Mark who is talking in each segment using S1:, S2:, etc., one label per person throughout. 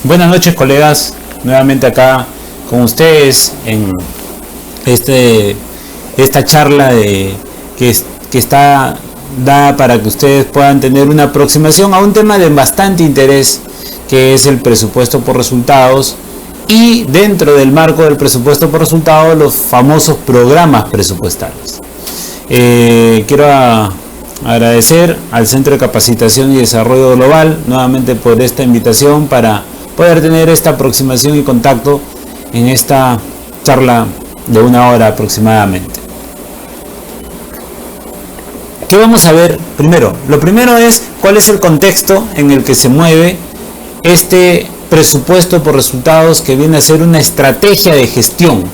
S1: Buenas noches, colegas, nuevamente acá con ustedes en esta charla que está dada para que ustedes puedan tener una aproximación a un tema de bastante interés, que es el presupuesto por resultados, y dentro del marco del presupuesto por resultados los famosos programas presupuestales. Quiero agradecer al Centro de Capacitación y Desarrollo Global nuevamente por esta invitación para poder tener esta aproximación y contacto en esta charla de 1 hora aproximadamente. ¿Qué vamos a ver primero? Lo primero es cuál es el contexto en el que se mueve este presupuesto por resultados, que viene a ser una estrategia de gestión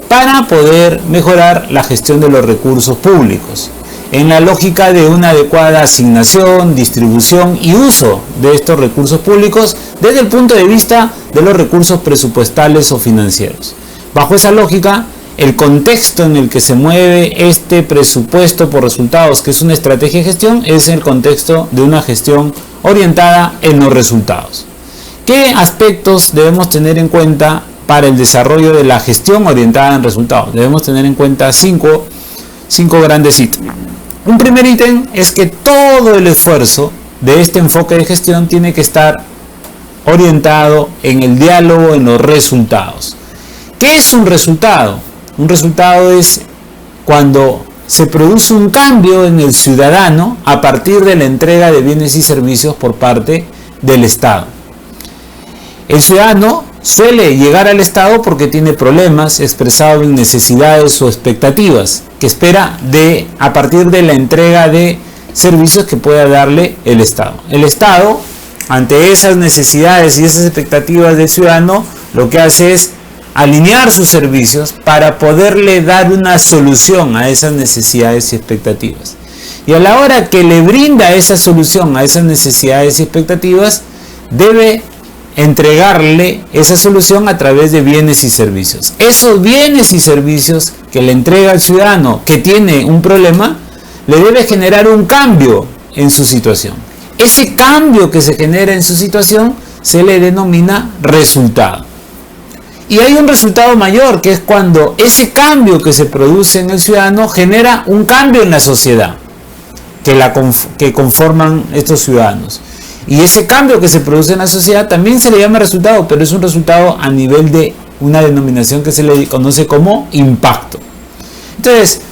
S1: para poder mejorar la gestión de los recursos públicos, en la lógica de una adecuada asignación, distribución y uso de estos recursos públicos desde el punto de vista de los recursos presupuestales o financieros. Bajo esa lógica, el contexto en el que se mueve este presupuesto por resultados, que es una estrategia de gestión, es el contexto de una gestión orientada en los resultados. ¿Qué aspectos debemos tener en cuenta para el desarrollo de la gestión orientada en resultados? Debemos tener en cuenta cinco grandes ítems. Un primer ítem es que todo el esfuerzo de este enfoque de gestión tiene que estar orientado en el diálogo, en los resultados. ¿Qué es un resultado? Un resultado es cuando se produce un cambio en el ciudadano a partir de la entrega de bienes y servicios por parte del Estado. El ciudadano suele llegar al Estado porque tiene problemas expresados en necesidades o expectativas que espera a partir de la entrega de servicios que pueda darle el Estado. El Estado, ante esas necesidades y esas expectativas del ciudadano, lo que hace es alinear sus servicios para poderle dar una solución a esas necesidades y expectativas. Y a la hora que le brinda esa solución a esas necesidades y expectativas, debe entregarle esa solución a través de bienes y servicios. Esos bienes y servicios que le entrega al ciudadano que tiene un problema, le debe generar un cambio en su situación. Ese cambio que se genera en su situación se le denomina resultado. Y hay un resultado mayor, que es cuando ese cambio que se produce en el ciudadano genera un cambio en la sociedad que conforman estos ciudadanos. Y ese cambio que se produce en la sociedad también se le llama resultado, pero es un resultado a nivel de una denominación que se le conoce como impacto. Entonces,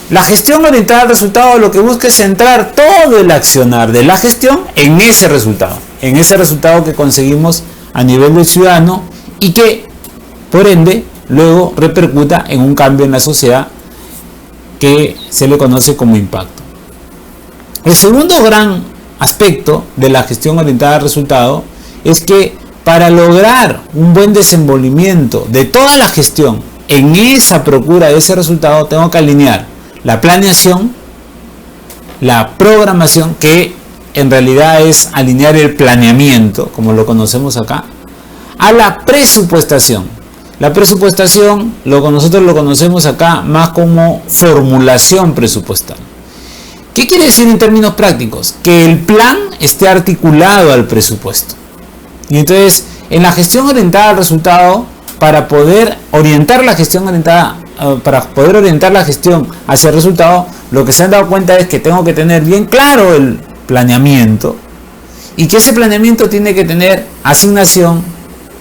S1: la gestión orientada al resultado lo que busca es centrar todo el accionar de la gestión en ese resultado que conseguimos a nivel del ciudadano y que, por ende, luego repercuta en un cambio en la sociedad que se le conoce como impacto. El segundo gran aspecto de la gestión orientada al resultado es que para lograr un buen desenvolvimiento de toda la gestión en esa procura de ese resultado, tengo que alinear la planeación, la programación, que en realidad es alinear el planeamiento, como lo conocemos acá, a la presupuestación. La presupuestación, nosotros lo conocemos acá más como formulación presupuestal. ¿Qué quiere decir en términos prácticos? Que el plan esté articulado al presupuesto. Y entonces, en la gestión orientada al resultado, para poder orientar la gestión hacia el resultado, lo que se han dado cuenta es que tengo que tener bien claro el planeamiento, y que ese planeamiento tiene que tener asignación,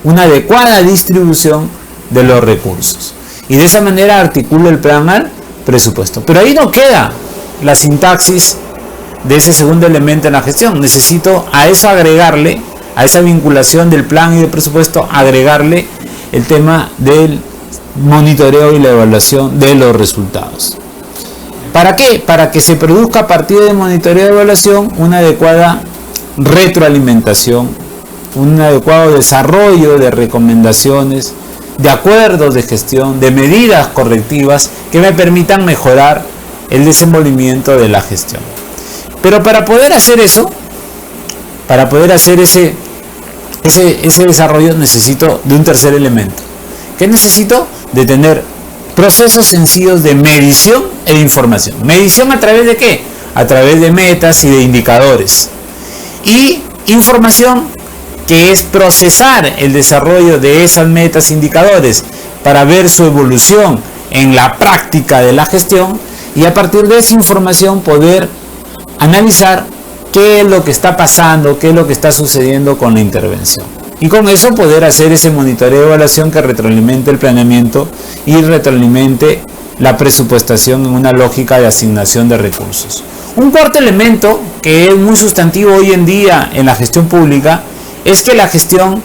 S1: una adecuada distribución de los recursos. Y de esa manera articulo el plan al presupuesto. Pero ahí no queda la sintaxis de ese segundo elemento en la gestión. Necesito a eso agregarle, a esa vinculación del plan y del presupuesto, agregarle el tema del monitoreo y la evaluación de los resultados. ¿Para qué? Para que se produzca a partir del monitoreo y evaluación una adecuada retroalimentación, un adecuado desarrollo de recomendaciones, de acuerdos de gestión, de medidas correctivas que me permitan mejorar el desenvolvimiento de la gestión. Pero para poder hacer eso, para poder hacer ese desarrollo, necesito de un tercer elemento. ¿Qué necesito? De tener procesos sencillos de medición e información. ¿Medición a través de qué? A través de metas y de indicadores. Y información que es procesar el desarrollo de esas metas indicadores para ver su evolución en la práctica de la gestión, y a partir de esa información poder analizar qué es lo que está pasando, qué es lo que está sucediendo con la intervención. Y con eso poder hacer ese monitoreo de evaluación que retroalimente el planeamiento y retroalimente la presupuestación en una lógica de asignación de recursos. Un cuarto elemento que es muy sustantivo hoy en día en la gestión pública es que la gestión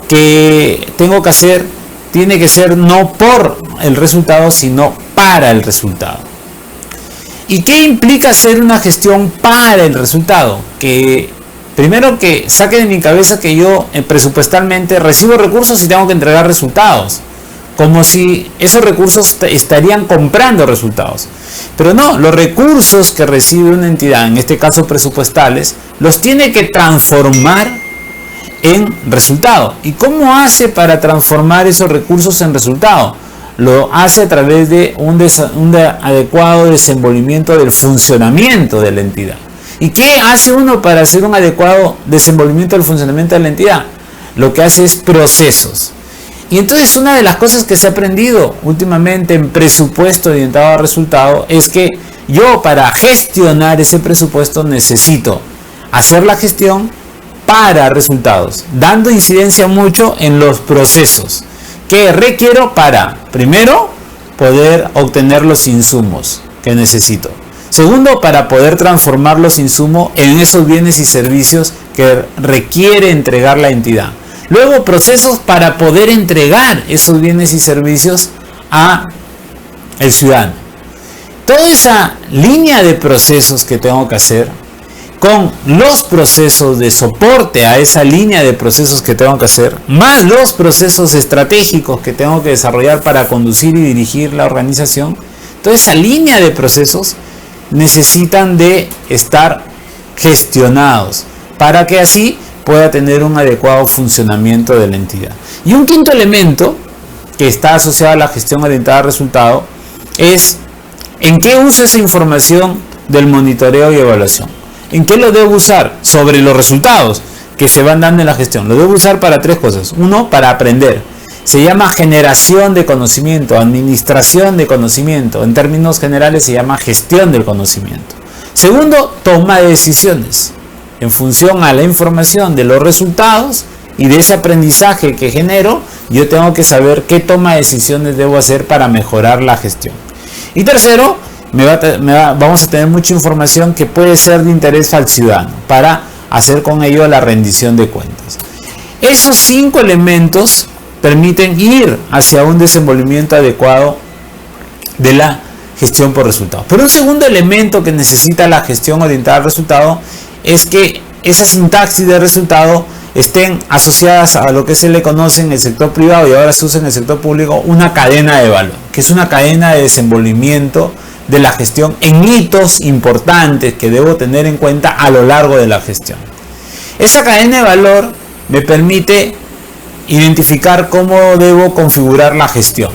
S1: que tengo que hacer tiene que ser no por el resultado, sino para el resultado. ¿Y qué implica hacer una gestión para el resultado? Que primero que saque de mi cabeza que yo presupuestalmente recibo recursos y tengo que entregar resultados, como si esos recursos estarían comprando resultados. Pero no, los recursos que recibe una entidad, en este caso presupuestales, los tiene que transformar en resultado. ¿Y cómo hace para transformar esos recursos en resultado? Lo hace a través de un adecuado desenvolvimiento del funcionamiento de la entidad. ¿Y qué hace uno para hacer un adecuado desenvolvimiento del funcionamiento de la entidad? Lo que hace es procesos. Y entonces una de las cosas que se ha aprendido últimamente en presupuesto orientado a resultado es que yo, para gestionar ese presupuesto, necesito hacer la gestión para resultados, dando incidencia mucho en los procesos que requiero para, primero, poder obtener los insumos que necesito. Segundo, para poder transformar los insumos en esos bienes y servicios que requiere entregar la entidad. Luego, procesos para poder entregar esos bienes y servicios a el ciudadano. Toda esa línea de procesos que tengo que hacer, con los procesos de soporte a esa línea de procesos que tengo que hacer, más los procesos estratégicos que tengo que desarrollar para conducir y dirigir la organización, toda esa línea de procesos necesitan de estar gestionados para que así pueda tener un adecuado funcionamiento de la entidad. Y un quinto elemento que está asociado a la gestión orientada a resultado es en qué uso esa información del monitoreo y evaluación. ¿En qué lo debo usar? Sobre los resultados que se van dando en la gestión. Lo debo usar para tres cosas. Uno, para aprender. Se llama generación de conocimiento, administración de conocimiento. En términos generales se llama gestión del conocimiento. Segundo, toma de decisiones. En función a la información de los resultados y de ese aprendizaje que genero, yo tengo que saber qué toma de decisiones debo hacer para mejorar la gestión. Y tercero, vamos a tener mucha información que puede ser de interés al ciudadano para hacer con ello la rendición de cuentas. Esos 5 elementos permiten ir hacia un desenvolvimiento adecuado de la gestión por resultados. Pero un segundo elemento que necesita la gestión orientada al resultado es que esa sintaxis de resultado estén asociadas a lo que se le conoce en el sector privado y ahora se usa en el sector público una cadena de valor, que es una cadena de desenvolvimiento de la gestión en hitos importantes que debo tener en cuenta a lo largo de la gestión. Esa cadena de valor me permite identificar cómo debo configurar la gestión.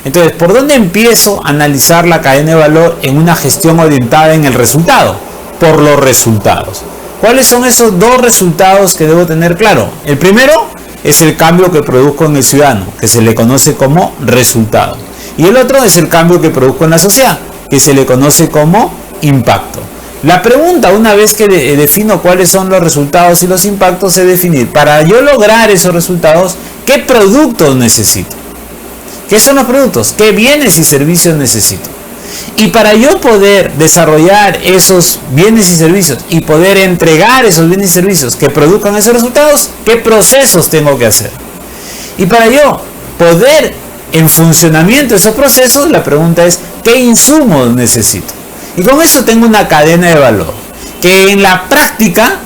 S1: Entonces, ¿por dónde empiezo a analizar la cadena de valor en una gestión orientada en el resultado? Por los resultados. ¿Cuáles son esos 2 resultados que debo tener claro? El primero es el cambio que produzco en el ciudadano, que se le conoce como resultado. Y el otro es el cambio que produzco en la sociedad, que se le conoce como impacto. La pregunta, una vez que defino cuáles son los resultados y los impactos, es definir, para yo lograr esos resultados, ¿qué productos necesito? ¿Qué son los productos? ¿Qué bienes y servicios necesito? Y para yo poder desarrollar esos bienes y servicios y poder entregar esos bienes y servicios que produzcan esos resultados, ¿qué procesos tengo que hacer? Y para yo poder en funcionamiento de esos procesos, la pregunta es, ¿qué insumos necesito? Y con eso tengo una cadena de valor, que en la práctica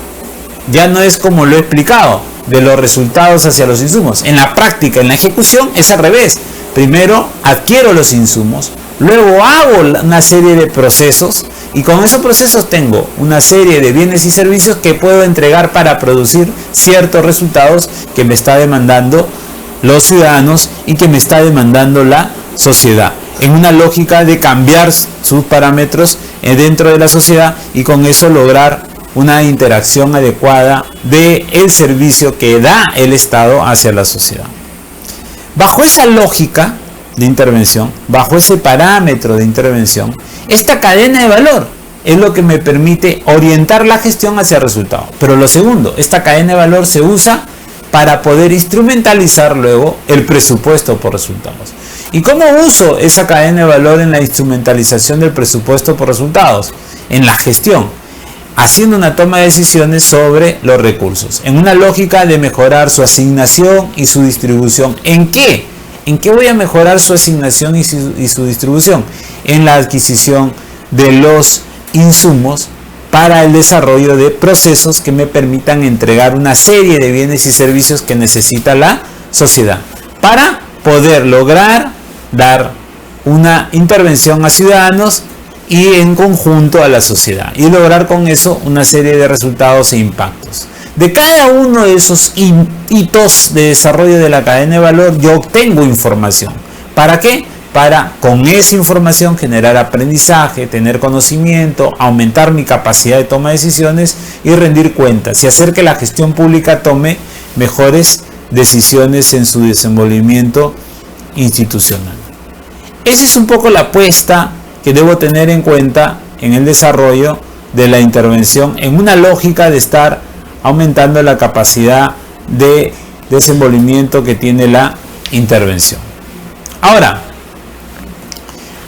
S1: ya no es como lo he explicado, de los resultados hacia los insumos. En la práctica, en la ejecución, es al revés. Primero adquiero los insumos, luego hago una serie de procesos y con esos procesos tengo una serie de bienes y servicios que puedo entregar para producir ciertos resultados que me está demandando los ciudadanos y que me está demandando la sociedad, en una lógica de cambiar sus parámetros dentro de la sociedad y con eso lograr una interacción adecuada del servicio que da el Estado hacia la sociedad. Bajo esa lógica de intervención, bajo ese parámetro de intervención, esta cadena de valor es lo que me permite orientar la gestión hacia el resultado. Pero lo segundo, esta cadena de valor se usa para poder instrumentalizar luego el presupuesto por resultados. ¿Y cómo uso esa cadena de valor en la instrumentalización del presupuesto por resultados? En la gestión, haciendo una toma de decisiones sobre los recursos, en una lógica de mejorar su asignación y su distribución. ¿En qué? ¿En qué voy a mejorar su asignación y su distribución? En la adquisición de los insumos para el desarrollo de procesos que me permitan entregar una serie de bienes y servicios que necesita la sociedad para poder lograr dar una intervención a ciudadanos y en conjunto a la sociedad y lograr con eso una serie de resultados e impactos. De cada uno de esos hitos de desarrollo de la cadena de valor yo obtengo información. ¿Para qué? Para con esa información generar aprendizaje, tener conocimiento, aumentar mi capacidad de toma de decisiones y rendir cuentas y hacer que la gestión pública tome mejores decisiones en su desenvolvimiento institucional. Esa es un poco la apuesta que debo tener en cuenta en el desarrollo de la intervención en una lógica de estar aumentando la capacidad de desenvolvimiento que tiene la intervención. Ahora,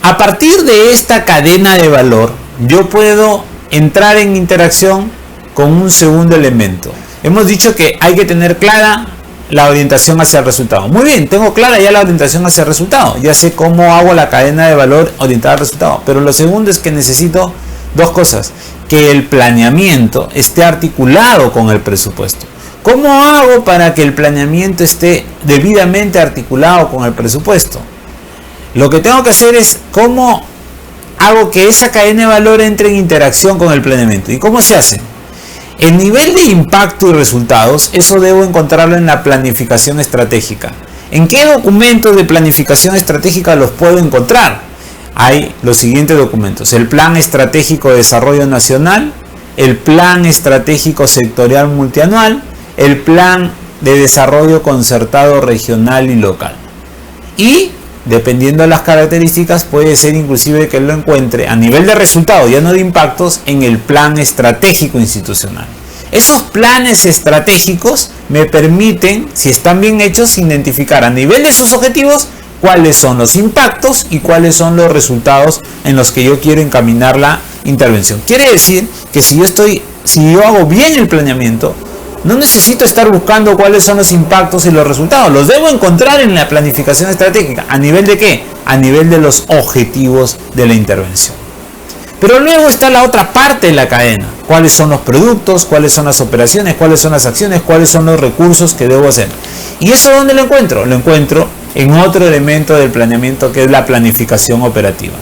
S1: a partir de esta cadena de valor, yo puedo entrar en interacción con un segundo elemento. Hemos dicho que hay que tener clara la orientación hacia el resultado. Muy bien, tengo clara ya la orientación hacia el resultado. Ya sé cómo hago la cadena de valor orientada al resultado. Pero lo segundo es que necesito dos cosas. Que el planeamiento esté articulado con el presupuesto. ¿Cómo hago para que el planeamiento esté debidamente articulado con el presupuesto? Lo que tengo que hacer es cómo hago que esa cadena de valor entre en interacción con el planeamiento. ¿Y cómo se hace? El nivel de impacto y resultados, eso debo encontrarlo en la planificación estratégica. ¿En qué documentos de planificación estratégica los puedo encontrar? Hay los siguientes documentos: el Plan Estratégico de Desarrollo Nacional, el Plan Estratégico Sectorial Multianual, el Plan de Desarrollo Concertado Regional y Local. Y dependiendo de las características, puede ser inclusive que lo encuentre a nivel de resultados, ya no de impactos, en el Plan Estratégico Institucional. Esos planes estratégicos me permiten, si están bien hechos, identificar a nivel de sus objetivos cuáles son los impactos y cuáles son los resultados en los que yo quiero encaminar la intervención. Quiere decir que si yo hago bien el planeamiento, no necesito estar buscando cuáles son los impactos y los resultados. Los debo encontrar en la planificación estratégica. ¿A nivel de qué? A nivel de los objetivos de la intervención. Pero luego está la otra parte de la cadena. ¿Cuáles son los productos? ¿Cuáles son las operaciones? ¿Cuáles son las acciones? ¿Cuáles son los recursos que debo hacer? ¿Y eso dónde lo encuentro? Lo encuentro en otro elemento del planeamiento, que es la planificación operativa,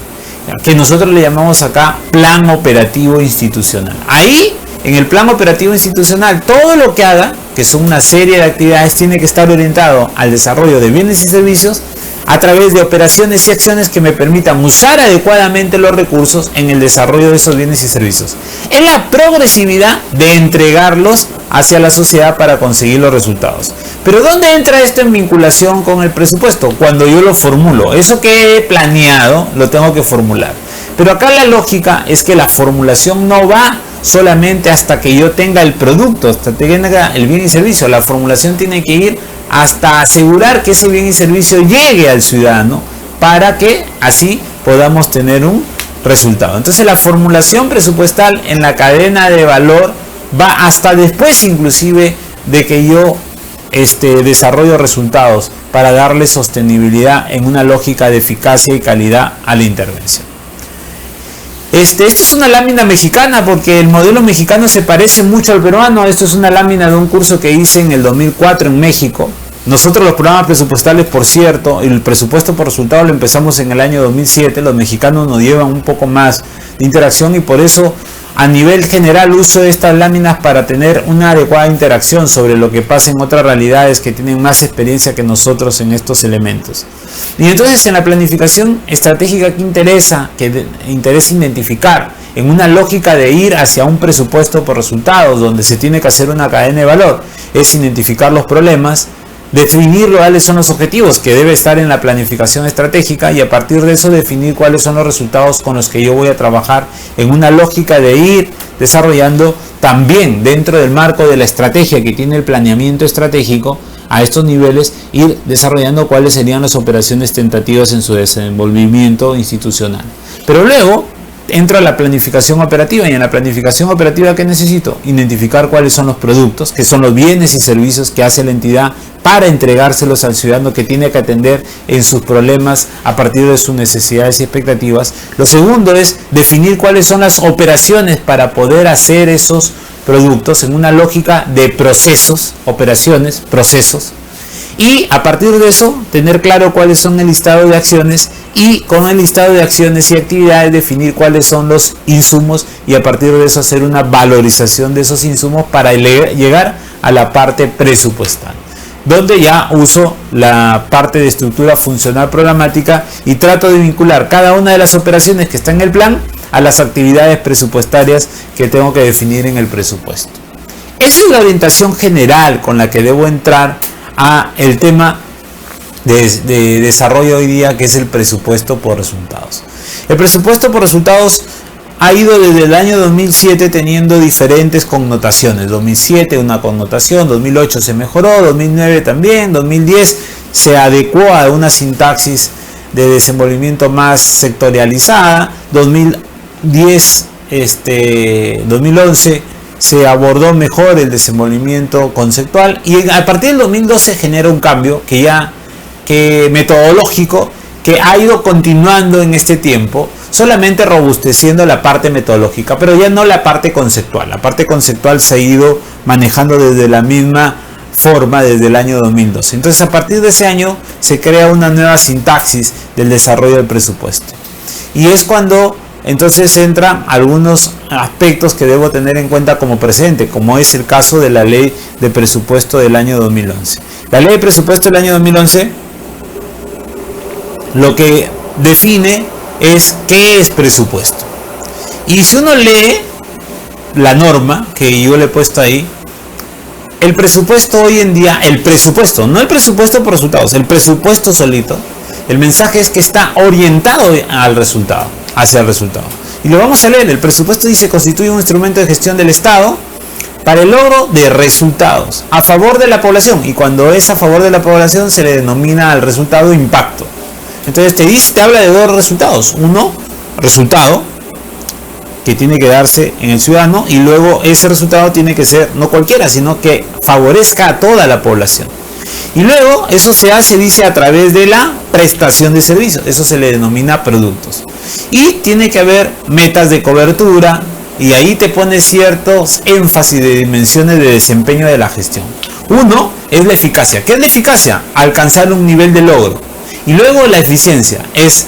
S1: que nosotros le llamamos acá Plan Operativo Institucional. Ahí, en el Plan Operativo Institucional, todo lo que haga, que son una serie de actividades, tiene que estar orientado al desarrollo de bienes y servicios a través de operaciones y acciones que me permitan usar adecuadamente los recursos en el desarrollo de esos bienes y servicios. Es la progresividad de entregarlos hacia la sociedad para conseguir los resultados. Pero ¿dónde entra esto en vinculación con el presupuesto? Cuando yo lo formulo. Eso que he planeado lo tengo que formular. Pero acá la lógica es que la formulación no va solamente hasta que yo tenga el producto, hasta que tenga el bien y servicio. La formulación tiene que ir hasta asegurar que ese bien y servicio llegue al ciudadano para que así podamos tener un resultado. Entonces la formulación presupuestal en la cadena de valor va hasta después inclusive de que yo desarrollo resultados para darle sostenibilidad en una lógica de eficacia y calidad a la intervención. Esta es una lámina mexicana porque el modelo mexicano se parece mucho al peruano. Esto es una lámina de un curso que hice en el 2004 en México. Nosotros los programas presupuestales, por cierto, el presupuesto por resultado lo empezamos en el año 2007. Los mexicanos nos llevan un poco más de interacción y por eso a nivel general uso estas láminas para tener una adecuada interacción sobre lo que pasa en otras realidades que tienen más experiencia que nosotros en estos elementos. Y entonces en la planificación estratégica, ¿qué interesa? Que interesa identificar en una lógica de ir hacia un presupuesto por resultados, donde se tiene que hacer una cadena de valor, es identificar los problemas, definir cuáles son los objetivos que debe estar en la planificación estratégica y a partir de eso definir cuáles son los resultados con los que yo voy a trabajar en una lógica de ir desarrollando también dentro del marco de la estrategia que tiene el planeamiento estratégico a estos niveles, ir desarrollando cuáles serían las operaciones tentativas en su desenvolvimiento institucional. Pero luego entro a la planificación operativa y en la planificación operativa ¿qué necesito? Identificar cuáles son los productos, que son los bienes y servicios que hace la entidad para entregárselos al ciudadano que tiene que atender en sus problemas a partir de sus necesidades y expectativas. Lo segundo es definir cuáles son las operaciones para poder hacer esos productos en una lógica de procesos, operaciones, procesos. Y a partir de eso, tener claro cuáles son el listado de acciones y con el listado de acciones y actividades definir cuáles son los insumos y a partir de eso hacer una valorización de esos insumos para llegar a la parte presupuestal, donde ya uso la parte de estructura funcional programática y trato de vincular cada una de las operaciones que está en el plan a las actividades presupuestarias que tengo que definir en el presupuesto. Esa es la orientación general con la que debo entrar a el tema de desarrollo hoy día, que es el presupuesto por resultados. El presupuesto por resultados ha ido desde el año 2007 teniendo diferentes connotaciones. 2007 una connotación, 2008 se mejoró, 2009 también, 2010 se adecuó a una sintaxis de desenvolvimiento más sectorializada, 2011 se abordó mejor el desenvolvimiento conceptual y a partir del 2012 genera un cambio que metodológico que ha ido continuando en este tiempo, solamente robusteciendo la parte metodológica, pero ya no la parte conceptual. La parte conceptual se ha ido manejando desde la misma forma desde el año 2012. Entonces a partir de ese año se crea una nueva sintaxis del desarrollo del presupuesto. Y es cuando entonces entran algunos aspectos que debo tener en cuenta como presente, como es el caso de la ley de presupuesto del año 2011. La ley de presupuesto del año 2011 lo que define es qué es presupuesto. Y si uno lee la norma que yo le he puesto ahí, el presupuesto hoy en día, el presupuesto, no el presupuesto por resultados, el presupuesto solito, el mensaje es que está orientado al resultado, hacia el resultado. Y lo vamos a leer. El presupuesto dice: constituye un instrumento de gestión del Estado para el logro de resultados a favor de la población, y cuando es a favor de la población se le denomina al resultado impacto. Entonces te habla de dos resultados: uno, resultado que tiene que darse en el ciudadano, y luego ese resultado tiene que ser no cualquiera, sino que favorezca a toda la población. Y luego eso se hace, dice, a través de la prestación de servicios. Eso se le denomina productos. Y tiene que haber metas de cobertura, y ahí te pone ciertos énfasis de dimensiones de desempeño de la gestión. Uno es la eficacia. ¿Qué es la eficacia? Alcanzar un nivel de logro. Y luego la eficiencia es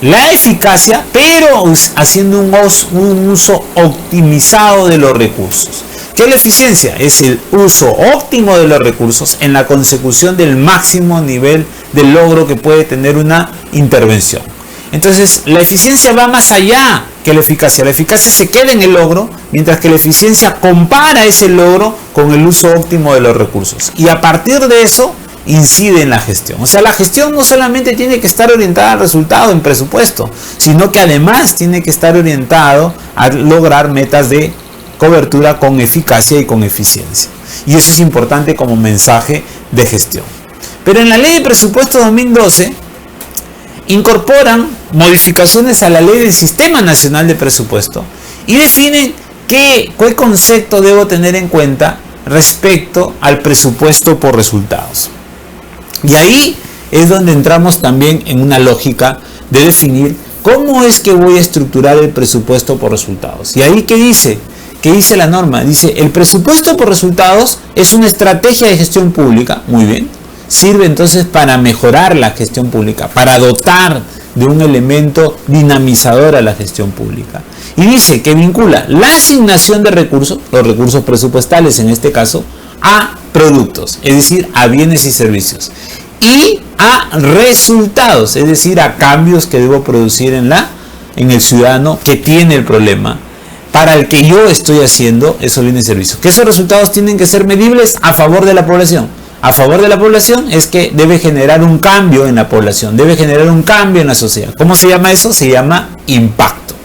S1: la eficacia, pero haciendo un uso optimizado de los recursos. ¿Qué es la eficiencia? Es el uso óptimo de los recursos en la consecución del máximo nivel de logro que puede tener una intervención. Entonces, la eficiencia va más allá que la eficacia. La eficacia se queda en el logro, mientras que la eficiencia compara ese logro con el uso óptimo de los recursos. Y a partir de eso, incide en la gestión. O sea, la gestión no solamente tiene que estar orientada al resultado en presupuesto, sino que además tiene que estar orientado a lograr metas de cobertura con eficacia y con eficiencia. Y eso es importante como mensaje de gestión. Pero en la ley de presupuesto 2012 incorporan modificaciones a la ley del Sistema Nacional de Presupuesto y definen qué concepto debo tener en cuenta respecto al presupuesto por resultados. Y ahí es donde entramos también en una lógica de definir cómo es que voy a estructurar el presupuesto por resultados. Y ahí, ¿qué dice? ¿Qué dice la norma? Dice: el presupuesto por resultados es una estrategia de gestión pública. Muy bien. Sirve entonces para mejorar la gestión pública, para dotar de un elemento dinamizador a la gestión pública. Y dice que vincula la asignación de recursos, los recursos presupuestales en este caso, a productos, es decir, a bienes y servicios, y a resultados, es decir, a cambios que debo producir en la en el ciudadano que tiene el problema, para el que yo estoy haciendo esos bienes y servicios. Que esos resultados tienen que ser medibles a favor de la población. A favor de la población es que debe generar un cambio en la población, debe generar un cambio en la sociedad. ¿Cómo se llama eso? Se llama impacto.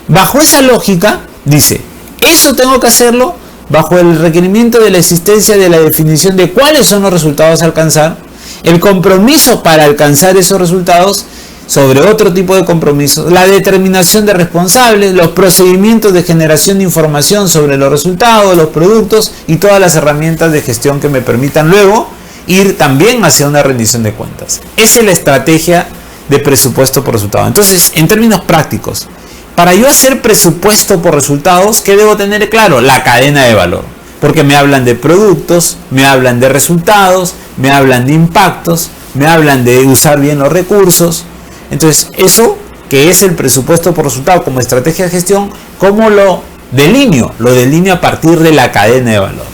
S1: Bajo esa lógica, dice, eso tengo que hacerlo bajo el requerimiento de la existencia de la definición de cuáles son los resultados a alcanzar, el compromiso para alcanzar esos resultados sobre otro tipo de compromisos, la determinación de responsables, los procedimientos de generación de información sobre los resultados, los productos y todas las herramientas de gestión que me permitan luego ir también hacia una rendición de cuentas. Esa es la estrategia de presupuesto por resultado. Entonces, en términos prácticos, para yo hacer presupuesto por resultados, ¿qué debo tener claro? La cadena de valor. Porque me hablan de productos, me hablan de resultados, me hablan de impactos, me hablan de usar bien los recursos. Entonces, eso que es el presupuesto por resultado como estrategia de gestión, ¿cómo lo delineo? Lo delineo a partir de la cadena de valor.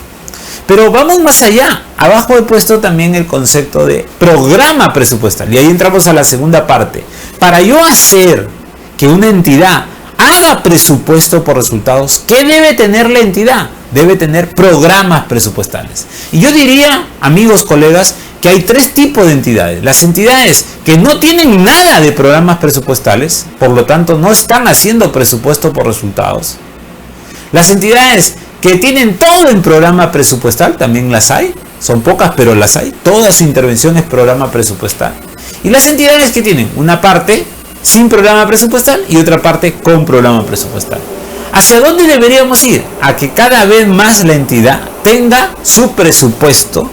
S1: Pero vamos más allá. Abajo he puesto también el concepto de programa presupuestal. Y ahí entramos a la segunda parte. Para yo hacer que una entidad haga presupuesto por resultados, ¿qué debe tener la entidad? Debe tener programas presupuestales. Y yo diría, amigos, colegas, que hay tres tipos de entidades. Las entidades que no tienen nada de programas presupuestales, por lo tanto no están haciendo presupuesto por resultados. Las entidades que tienen todo en programa presupuestal, también las hay, son pocas pero las hay, toda su intervención es programa presupuestal. Y las entidades que tienen una parte sin programa presupuestal y otra parte con programa presupuestal. ¿Hacia dónde deberíamos ir? A que cada vez más la entidad tenga su presupuesto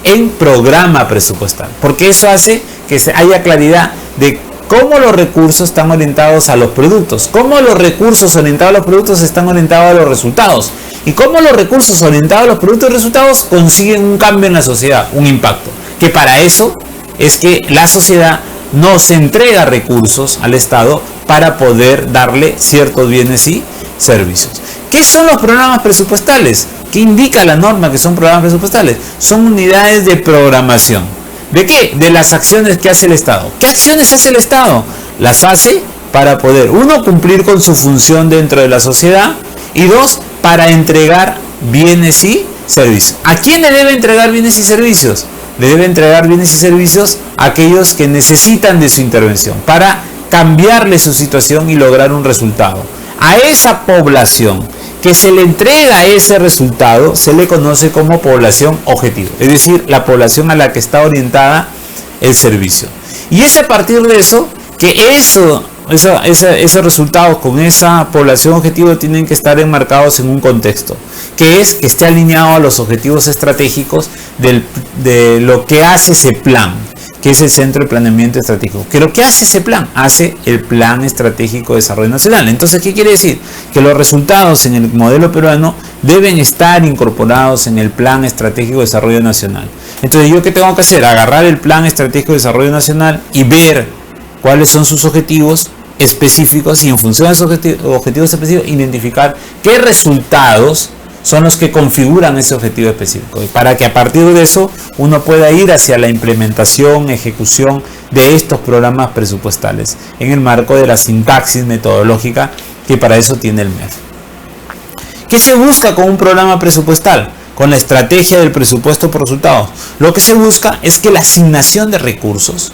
S1: en programa presupuestal, porque eso hace que haya claridad de cómo los recursos están orientados a los productos, cómo los recursos orientados a los productos están orientados a los resultados y cómo los recursos orientados a los productos y resultados consiguen un cambio en la sociedad, un impacto, que para eso es que la sociedad nos entrega recursos al Estado para poder darle ciertos bienes y servicios. ¿Qué son los programas presupuestales? ¿Qué indica la norma que son programas presupuestales? Son unidades de programación. ¿De qué? De las acciones que hace el Estado. ¿Qué acciones hace el Estado? Las hace para poder, uno, cumplir con su función dentro de la sociedad y dos, para entregar bienes y servicios. ¿A quién le debe entregar bienes y servicios? Le debe entregar bienes y servicios a aquellos que necesitan de su intervención para cambiarle su situación y lograr un resultado. A esa población que se le entrega ese resultado se le conoce como población objetivo, es decir, la población a la que está orientada el servicio. Y es a partir de eso que esos resultados con esa población objetivo tienen que estar enmarcados en un contexto, que es que esté alineado a los objetivos estratégicos de lo que hace ese plan, que es el Centro de Planeamiento Estratégico. ¿Pero qué hace ese plan? Hace el Plan Estratégico de Desarrollo Nacional. Entonces, ¿qué quiere decir? Que los resultados en el modelo peruano deben estar incorporados en el Plan Estratégico de Desarrollo Nacional. Entonces, ¿yo qué tengo que hacer? Agarrar el Plan Estratégico de Desarrollo Nacional y ver cuáles son sus objetivos específicos y en función de esos objetivos específicos identificar qué resultados son los que configuran ese objetivo específico, para que a partir de eso uno pueda ir hacia la implementación, ejecución de estos programas presupuestales en el marco de la sintaxis metodológica que para eso tiene el MEF. ¿Qué se busca con un programa presupuestal? Con la estrategia del presupuesto por resultados. Lo que se busca es que la asignación de recursos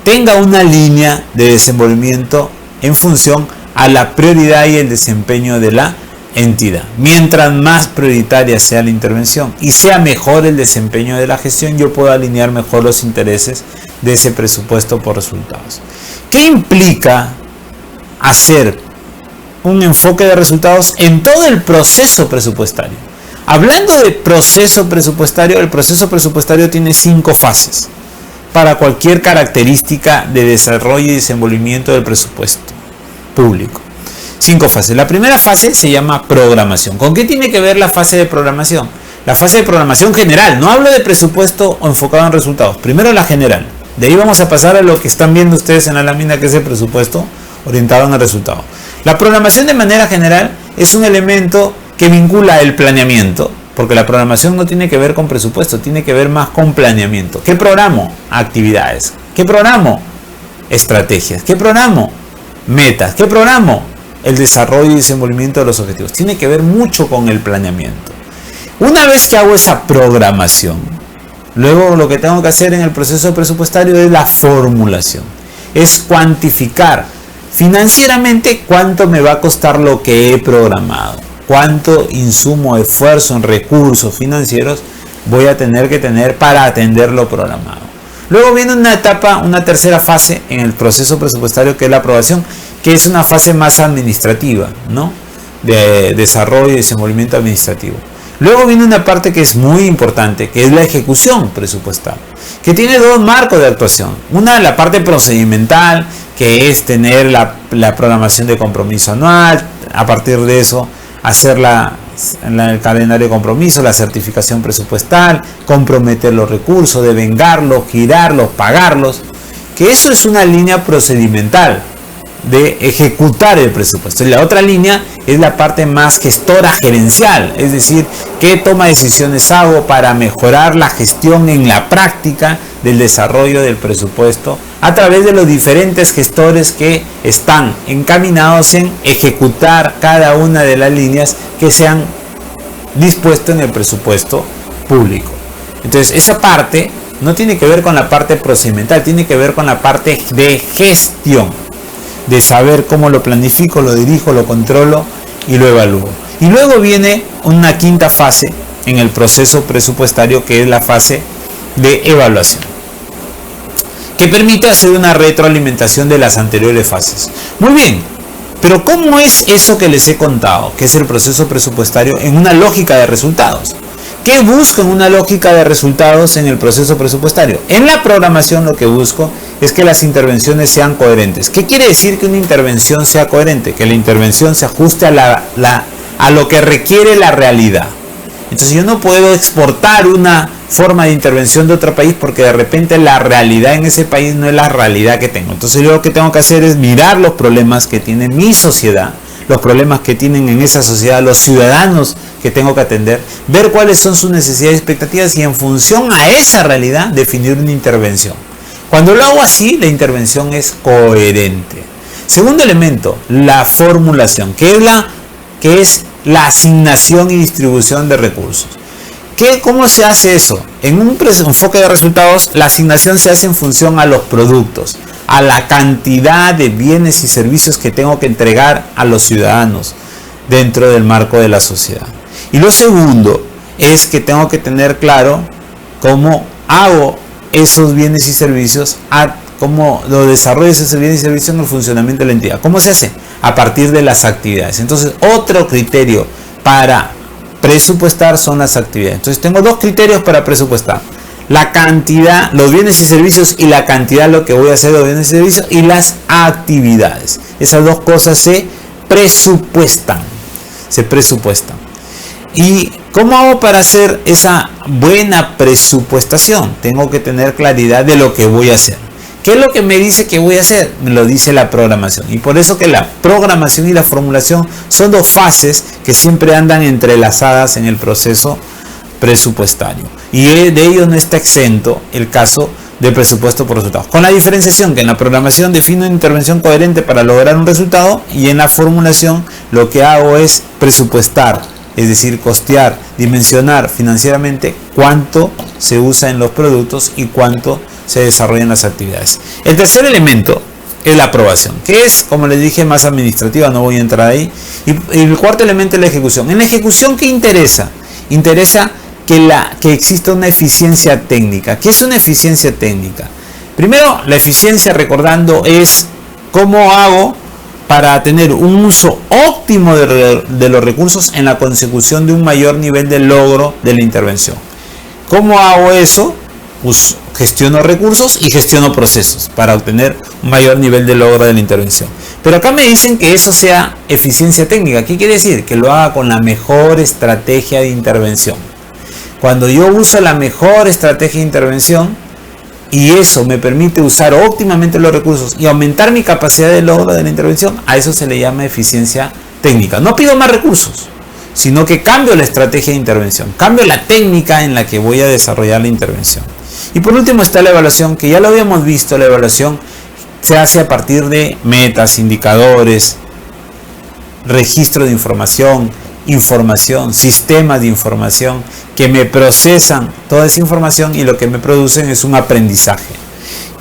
S1: tenga una línea de desenvolvimiento en función a la prioridad y el desempeño de la entidad. Mientras más prioritaria sea la intervención y sea mejor el desempeño de la gestión, yo puedo alinear mejor los intereses de ese presupuesto por resultados. ¿Qué implica hacer un enfoque de resultados en todo el proceso presupuestario? Hablando de proceso presupuestario, el proceso presupuestario tiene 5 fases para cualquier característica de desarrollo y desenvolvimiento del presupuesto público. 5 fases. La primera fase se llama programación. ¿Con qué tiene que ver la fase de programación? La fase de programación general. No hablo de presupuesto o enfocado en resultados. Primero la general. De ahí vamos a pasar a lo que están viendo ustedes en la lámina, que es el presupuesto orientado en el resultado. La programación de manera general es un elemento que vincula el planeamiento, porque la programación no tiene que ver con presupuesto, tiene que ver más con planeamiento. ¿Qué programo? Actividades. ¿Qué programo? Estrategias. ¿Qué programo? metas. ¿Qué programo? El desarrollo y desenvolvimiento de los objetivos. Tiene que ver mucho con el planeamiento. Una vez que hago esa programación, luego lo que tengo que hacer en el proceso presupuestario es la formulación. Es cuantificar financieramente cuánto me va a costar lo que he programado. Cuánto insumo, esfuerzo en recursos financieros voy a tener que tener para atender lo programado. Luego viene una etapa, una tercera fase en el proceso presupuestario, que es la aprobación, que es una fase más administrativa, ¿no? De desarrollo y desenvolvimiento administrativo. Luego viene una parte que es muy importante, que es la ejecución presupuestal, que tiene dos marcos de actuación. Una, la parte procedimental, que es tener la programación de compromiso anual, a partir de eso hacer el calendario de compromiso, la certificación presupuestal, comprometer los recursos, devengarlos, girarlos, pagarlos, que eso es una línea procedimental de ejecutar el presupuesto. Y la otra línea es la parte más gestora gerencial, es decir, qué toma de decisiones hago para mejorar la gestión en la práctica del desarrollo del presupuesto a través de los diferentes gestores que están encaminados en ejecutar cada una de las líneas que se han dispuesto en el presupuesto público. Entonces, esa parte no tiene que ver con la parte procedimental, tiene que ver con la parte de gestión, de saber cómo lo planifico, lo dirijo, lo controlo y lo evalúo. Y luego viene una quinta fase en el proceso presupuestario, que es la fase de evaluación, que permite hacer una retroalimentación de las anteriores fases. Muy bien, pero ¿cómo es eso que les he contado, que es el proceso presupuestario, en una lógica de resultados? ¿Qué busco en una lógica de resultados en el proceso presupuestario? En la programación lo que busco es que las intervenciones sean coherentes. ¿Qué quiere decir que una intervención sea coherente? Que la intervención se ajuste a lo que requiere la realidad. Entonces yo no puedo exportar una forma de intervención de otro país porque de repente la realidad en ese país no es la realidad que tengo. Entonces yo lo que tengo que hacer es mirar los problemas que tiene mi sociedad, los problemas que tienen en esa sociedad los ciudadanos que tengo que atender, ver cuáles son sus necesidades y expectativas y en función a esa realidad definir una intervención. Cuando lo hago así, la intervención es coherente. Segundo elemento, la formulación, que es la asignación y distribución de recursos. ¿Cómo se hace eso? En un enfoque de resultados, la asignación se hace en función a los productos, a la cantidad de bienes y servicios que tengo que entregar a los ciudadanos dentro del marco de la sociedad. Y lo segundo es que tengo que tener claro cómo hago esos bienes y servicios, cómo lo desarrollo esos bienes y servicios en el funcionamiento de la entidad. ¿Cómo se hace? A partir de las actividades. Entonces, otro criterio para presupuestar son las actividades. Entonces, tengo dos criterios para presupuestar: la cantidad, los bienes y servicios, y la cantidad, lo que voy a hacer de los bienes y servicios, y las actividades. Esas dos cosas se presupuestan. ¿Y cómo hago para hacer esa buena presupuestación? Tengo que tener claridad de lo que voy a hacer. ¿Qué es lo que me dice que voy a hacer? Me lo dice la programación. Y por eso que la programación y la formulación son dos fases que siempre andan entrelazadas en el proceso presupuestario. Y de ello no está exento el caso de presupuesto por resultados. Con la diferenciación que en la programación defino una intervención coherente para lograr un resultado, y en la formulación lo que hago es presupuestar, es decir, costear, dimensionar financieramente cuánto se usa en los productos y cuánto se desarrollan las actividades. El tercer elemento es la aprobación, que es, como les dije, más administrativa, no voy a entrar ahí. Y el cuarto elemento es la ejecución. En la ejecución, ¿qué interesa? Interesa que exista una eficiencia técnica. ¿Qué es una eficiencia técnica? Primero, la eficiencia, recordando, es cómo hago para tener un uso óptimo de los recursos en la consecución de un mayor nivel de logro de la intervención. ¿Cómo hago eso? Pues gestiono recursos y gestiono procesos para obtener un mayor nivel de logro de la intervención. Pero acá me dicen que eso sea eficiencia técnica. ¿Qué quiere decir? Que lo haga con la mejor estrategia de intervención. Cuando yo uso la mejor estrategia de intervención y eso me permite usar óptimamente los recursos y aumentar mi capacidad de logro de la intervención, a eso se le llama eficiencia técnica. No pido más recursos, sino que cambio la estrategia de intervención, cambio la técnica en la que voy a desarrollar la intervención. Y por último está la evaluación, que ya lo habíamos visto, la evaluación se hace a partir de metas, indicadores, registro de información, sistemas de información que me procesan toda esa información y lo que me producen es un aprendizaje.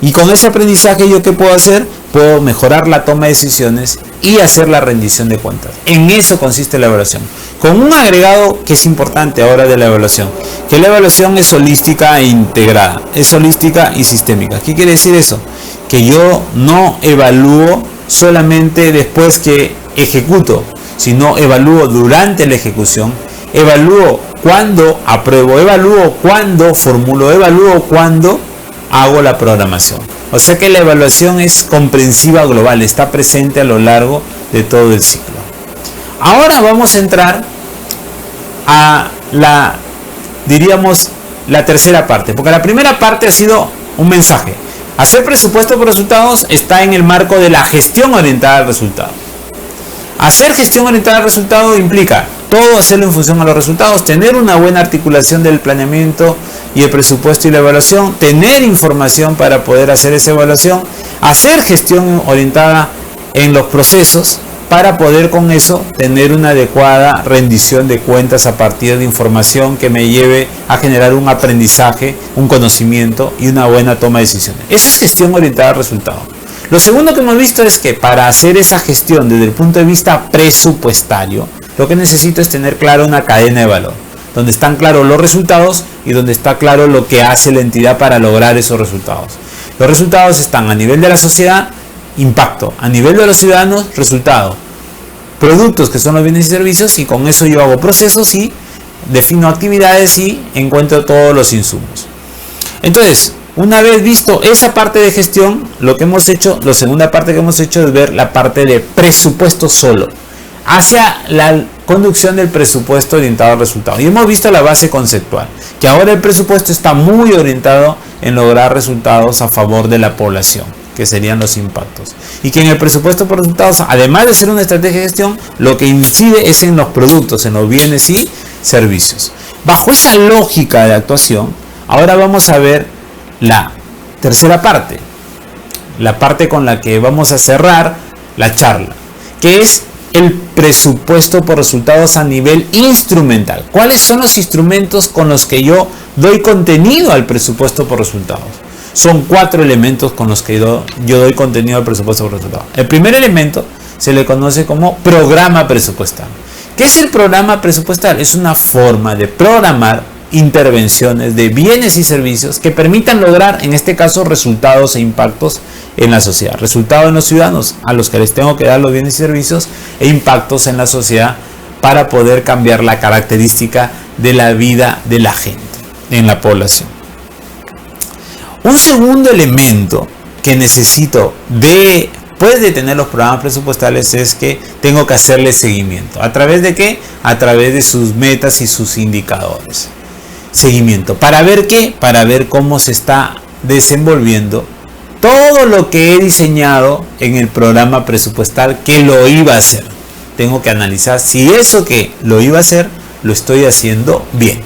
S1: Y con ese aprendizaje, ¿yo qué puedo hacer? Puedo mejorar la toma de decisiones y hacer la rendición de cuentas. En eso consiste la evaluación. Con un agregado que es importante ahora de la evaluación, que la evaluación es holística e integrada, es holística y sistémica. ¿Qué quiere decir eso? Que yo no evalúo solamente después que ejecuto, sino evalúo durante la ejecución, evalúo cuando apruebo, evalúo cuando formulo, evalúo cuando hago la programación. O sea que la evaluación es comprensiva global, está presente a lo largo de todo el ciclo. Ahora vamos a entrar a la tercera parte, porque la primera parte ha sido un mensaje. Hacer presupuesto por resultados está en el marco de la gestión orientada al resultado. Hacer gestión orientada al resultado implica todo hacerlo en función a los resultados, tener una buena articulación del planeamiento y el presupuesto y la evaluación, tener información para poder hacer esa evaluación, hacer gestión orientada en los procesos para poder con eso tener una adecuada rendición de cuentas a partir de información que me lleve a generar un aprendizaje, un conocimiento y una buena toma de decisiones. Eso es gestión orientada al resultado. Lo segundo que hemos visto es que para hacer esa gestión desde el punto de vista presupuestario, lo que necesito es tener claro una cadena de valor, donde están claros los resultados y donde está claro lo que hace la entidad para lograr esos resultados. Los resultados están a nivel de la sociedad, impacto, a nivel de los ciudadanos, resultado, productos que son los bienes y servicios, y con eso yo hago procesos y defino actividades y encuentro todos los insumos. Entonces, una vez visto esa parte de gestión, lo que hemos hecho, la segunda parte que hemos hecho es ver la parte de presupuesto solo, hacia la conducción del presupuesto orientado al resultado. Y hemos visto la base conceptual, que ahora el presupuesto está muy orientado en lograr resultados a favor de la población, que serían los impactos. Y que en el presupuesto por resultados, además de ser una estrategia de gestión, lo que incide es en los productos, en los bienes y servicios. Bajo esa lógica de actuación, ahora vamos a ver la tercera parte, la parte con la que vamos a cerrar la charla, que es el presupuesto por resultados a nivel instrumental. ¿Cuáles son los instrumentos con los que yo doy contenido al presupuesto por resultados? Son 4 elementos con los que yo doy contenido al presupuesto por resultados. El primer elemento se le conoce como programa presupuestal. ¿Qué es el programa presupuestal? Es una forma de programar intervenciones de bienes y servicios que permitan lograr, en este caso, resultados e impactos en la sociedad. Resultados en los ciudadanos a los que les tengo que dar los bienes y servicios, e impactos en la sociedad para poder cambiar la característica de la vida de la gente, en la población. Un segundo elemento que necesito después de tener los programas presupuestales es que tengo que hacerle seguimiento. ¿A través de qué? A través de sus metas y sus indicadores. Seguimiento. ¿Para ver qué? Para ver cómo se está desenvolviendo todo lo que he diseñado en el programa presupuestal que lo iba a hacer. Tengo que analizar si eso que lo iba a hacer lo estoy haciendo bien.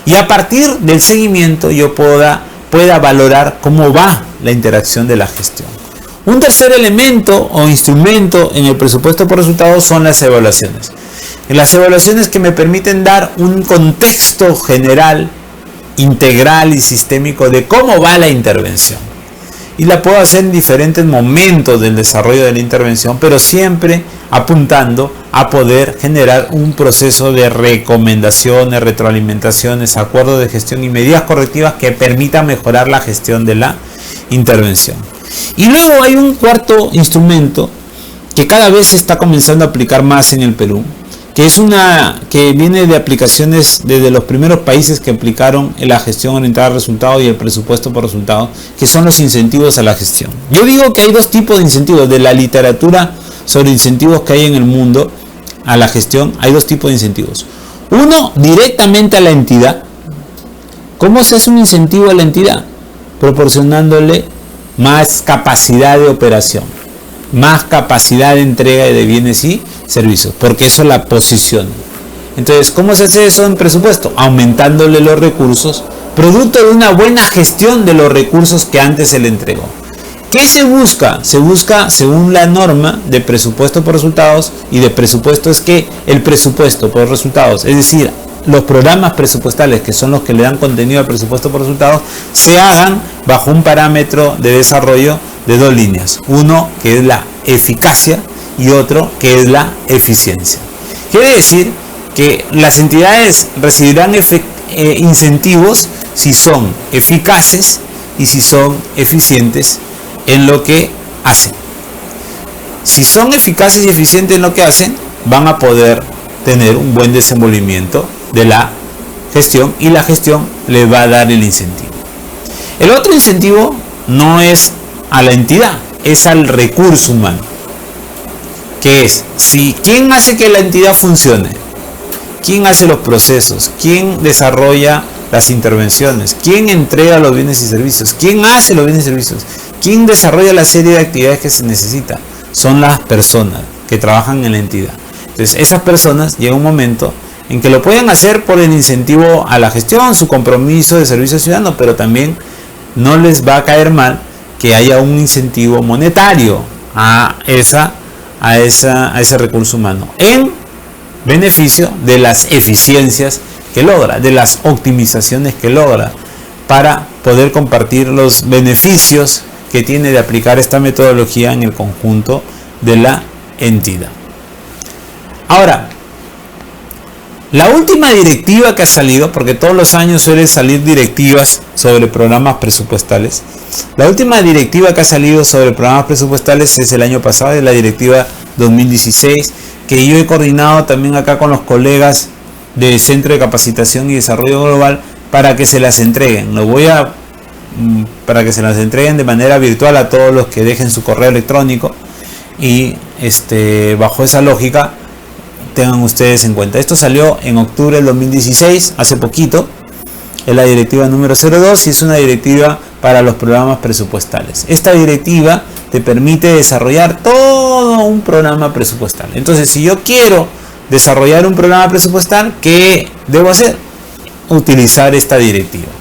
S1: Y a partir del seguimiento yo pueda valorar cómo va la interacción de la gestión. Un tercer elemento o instrumento en el presupuesto por resultados son las evaluaciones. Las evaluaciones que me permiten dar un contexto general, integral y sistémico de cómo va la intervención. Y la puedo hacer en diferentes momentos del desarrollo de la intervención, pero siempre apuntando a poder generar un proceso de recomendaciones, retroalimentaciones, acuerdos de gestión y medidas correctivas que permitan mejorar la gestión de la intervención. Y luego hay un cuarto instrumento que cada vez se está comenzando a aplicar más en el Perú, que viene de aplicaciones desde los primeros países que aplicaron la gestión orientada al resultado y el presupuesto por resultado, que son los incentivos a la gestión. Yo digo que hay dos tipos de incentivos. De la literatura sobre incentivos que hay en el mundo a la gestión, hay dos tipos de incentivos. Uno, directamente a la entidad. ¿Cómo se hace un incentivo a la entidad? Proporcionándole más capacidad de operación, más capacidad de entrega de bienes y servicios, porque eso la posiciona. Entonces, ¿cómo se hace eso en presupuesto? Aumentándole los recursos, producto de una buena gestión de los recursos que antes se le entregó. ¿Qué se busca? Se busca, según la norma de presupuesto por resultados, y de presupuesto es que el presupuesto por resultados, es decir, los programas presupuestales, que son los que le dan contenido al presupuesto por resultados, se hagan bajo un parámetro de desarrollo de dos líneas. Uno que es la eficacia y otro que es la eficiencia. Quiere decir que las entidades recibirán incentivos si son eficaces y si son eficientes en lo que hacen. Si son eficaces y eficientes en lo que hacen, van a poder tener un buen desenvolvimiento de la gestión, y la gestión les va a dar el incentivo. El otro incentivo no es a la entidad, es al recurso humano, que es, ¿quién hace que la entidad funcione? ¿Quién hace los procesos? ¿Quién desarrolla las intervenciones? ¿Quién entrega los bienes y servicios? ¿Quién hace los bienes y servicios? ¿Quién desarrolla la serie de actividades que se necesita? Son las personas que trabajan en la entidad. Entonces, esas personas llega un momento en que lo pueden hacer por el incentivo a la gestión, su compromiso de servicio ciudadano, pero también no les va a caer mal que haya un incentivo monetario a ese recurso humano, en beneficio de las eficiencias que logra, de las optimizaciones que logra, para poder compartir los beneficios que tiene de aplicar esta metodología en el conjunto de la entidad. Ahora, la última directiva que ha salido, porque todos los años suelen salir directivas sobre programas presupuestales, la última directiva que ha salido sobre programas presupuestales es el año pasado, es la directiva 2016, que yo he coordinado también acá con los colegas del Centro de Capacitación y Desarrollo Global para que se las entreguen. Para que se las entreguen de manera virtual a todos los que dejen su correo electrónico, y bajo esa lógica tengan ustedes en cuenta. Esto salió en octubre del 2016, hace poquito. Es la directiva número 02 y es una directiva para los programas presupuestales. Esta directiva te permite desarrollar todo un programa presupuestal. Entonces, si yo quiero desarrollar un programa presupuestal, ¿qué debo hacer? Utilizar esta directiva.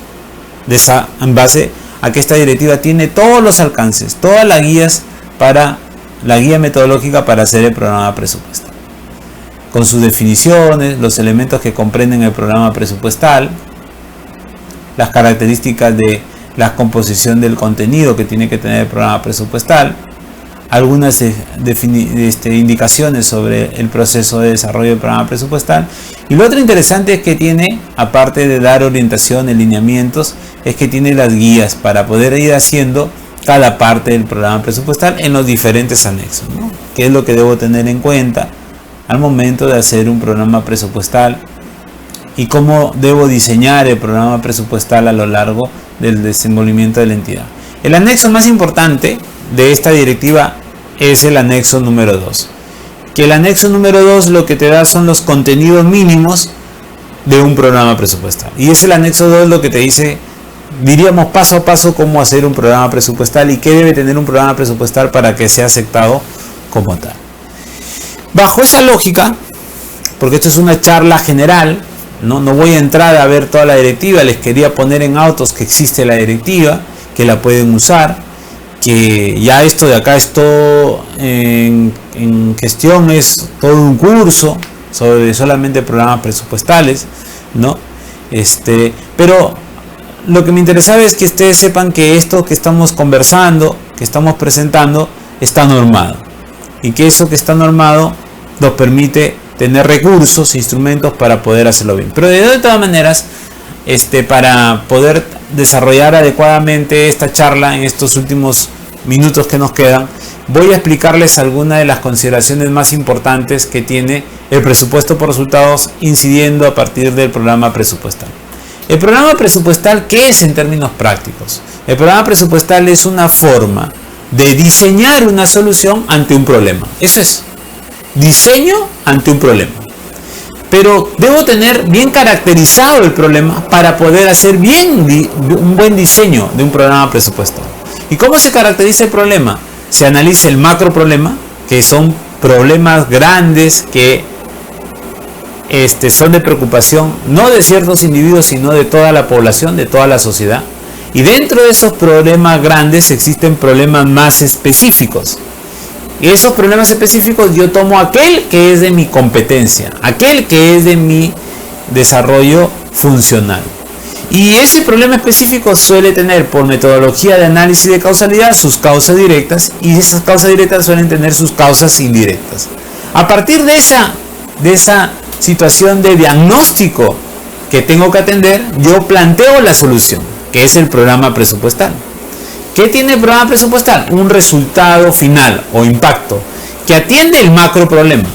S1: En base a que esta directiva tiene todos los alcances, todas las guías para la guía metodológica para hacer el programa presupuestal, con sus definiciones, los elementos que comprenden el programa presupuestal, las características de la composición del contenido que tiene que tener el programa presupuestal, algunas indicaciones sobre el proceso de desarrollo del programa presupuestal. Y lo otro interesante es que tiene, aparte de dar orientación y lineamientos, es que tiene las guías para poder ir haciendo cada parte del programa presupuestal en los diferentes anexos, ¿no? ¿Qué es lo que debo tener en cuenta al momento de hacer un programa presupuestal? Y cómo debo diseñar el programa presupuestal a lo largo del desenvolvimiento de la entidad. El anexo más importante de esta directiva es el anexo número 2. Que el anexo número 2 lo que te da son los contenidos mínimos de un programa presupuestal. Y es el anexo 2 lo que te dice, diríamos paso a paso, cómo hacer un programa presupuestal y qué debe tener un programa presupuestal para que sea aceptado como tal. Bajo esa lógica, porque esto es una charla general, no voy a entrar a ver toda la directiva, les quería poner en autos que existe la directiva, que la pueden usar, que ya esto de acá es todo en gestión, es todo un curso sobre solamente programas presupuestales, ¿no? Pero lo que me interesaba es que ustedes sepan que esto que estamos conversando, que estamos presentando, está normado, y que eso que está normado nos permite tener recursos, instrumentos para poder hacerlo bien. Pero de todas maneras, para poder desarrollar adecuadamente esta charla en estos últimos minutos que nos quedan, voy a explicarles algunas de las consideraciones más importantes que tiene el presupuesto por resultados incidiendo a partir del programa presupuestal. El programa presupuestal, ¿qué es en términos prácticos? El programa presupuestal es una forma de diseñar una solución ante un problema. Eso es. Diseño ante un problema, pero debo tener bien caracterizado el problema para poder hacer un buen diseño de un programa presupuestal. ¿Y cómo se caracteriza el problema? Se analiza el macro problema, que son problemas grandes que son de preocupación no de ciertos individuos, sino de toda la población, de toda la sociedad. Y dentro de esos problemas grandes existen problemas más específicos. Y esos problemas específicos yo tomo aquel que es de mi competencia, aquel que es de mi desarrollo funcional. Y ese problema específico suele tener, por metodología de análisis de causalidad, sus causas directas, y esas causas directas suelen tener sus causas indirectas. A partir de esa situación de diagnóstico que tengo que atender, yo planteo la solución, que es el programa presupuestal. ¿Qué tiene el programa presupuestal? Un resultado final o impacto que atiende el macro problema.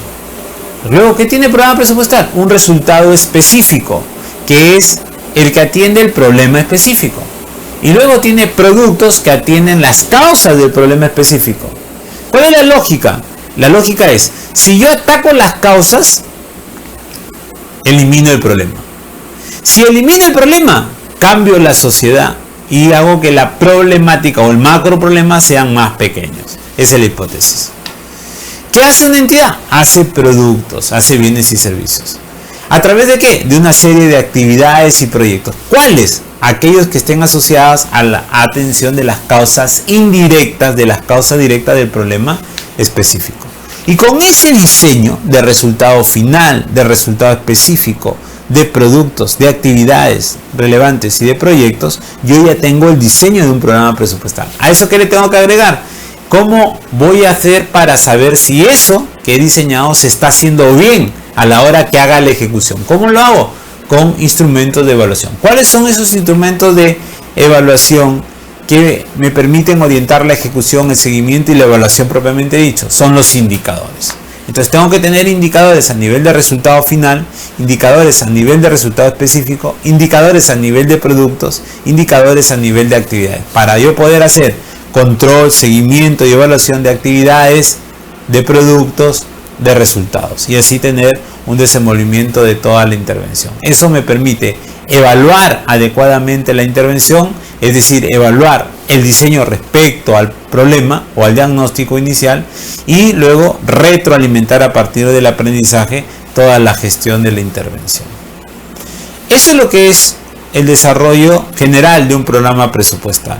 S1: Luego, ¿qué tiene el programa presupuestal? Un resultado específico, que es el que atiende el problema específico. Y luego tiene productos que atienden las causas del problema específico. ¿Cuál es la lógica? La lógica es, si yo ataco las causas, elimino el problema. Si elimino el problema, cambio la sociedad y hago que la problemática o el macro problema sean más pequeños. Esa es la hipótesis. ¿Qué hace una entidad? Hace productos, hace bienes y servicios. ¿A través de qué? De una serie de actividades y proyectos. ¿Cuáles? Aquellos que estén asociados a la atención de las causas indirectas, de las causas directas del problema específico. Y con ese diseño de resultado final, de resultado específico, de productos, de actividades relevantes y de proyectos, yo ya tengo el diseño de un programa presupuestal. ¿A eso qué le tengo que agregar? ¿Cómo voy a hacer para saber si eso que he diseñado se está haciendo bien a la hora que haga la ejecución? ¿Cómo lo hago? Con instrumentos de evaluación. ¿Cuáles son esos instrumentos de evaluación que me permiten orientar la ejecución, el seguimiento y la evaluación propiamente dicho? Son los indicadores. Entonces tengo que tener indicadores a nivel de resultado final, indicadores a nivel de resultado específico, indicadores a nivel de productos, indicadores a nivel de actividades. Para yo poder hacer control, seguimiento y evaluación de actividades, de productos, de resultados. Y así tener un desenvolvimiento de toda la intervención. Eso me permite evaluar adecuadamente la intervención, es decir, evaluar el diseño respecto al problema o al diagnóstico inicial y luego retroalimentar a partir del aprendizaje toda la gestión de la intervención. Eso es lo que es el desarrollo general de un programa presupuestal.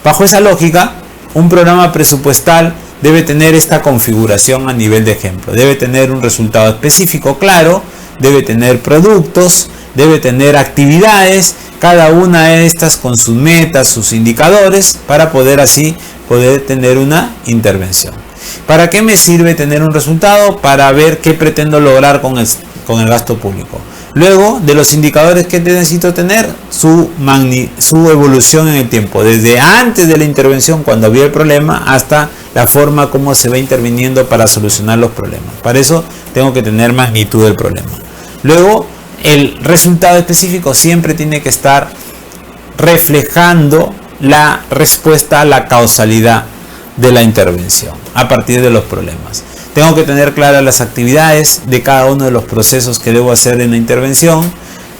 S1: Bajo esa lógica, un programa presupuestal debe tener esta configuración a nivel de ejemplo. Debe tener un resultado específico claro, debe tener productos, debe tener actividades, cada una de estas con sus metas, sus indicadores, para poder así tener una intervención. ¿Para qué me sirve tener un resultado? Para ver qué pretendo lograr con el gasto público. Luego, de los indicadores que necesito tener, su evolución en el tiempo, desde antes de la intervención, cuando había el problema, hasta la forma como se va interviniendo para solucionar los problemas. Para eso tengo que tener magnitud del problema. Luego, el resultado específico siempre tiene que estar reflejando la respuesta a la causalidad de la intervención a partir de los problemas. Tengo que tener claras las actividades de cada uno de los procesos que debo hacer en la intervención.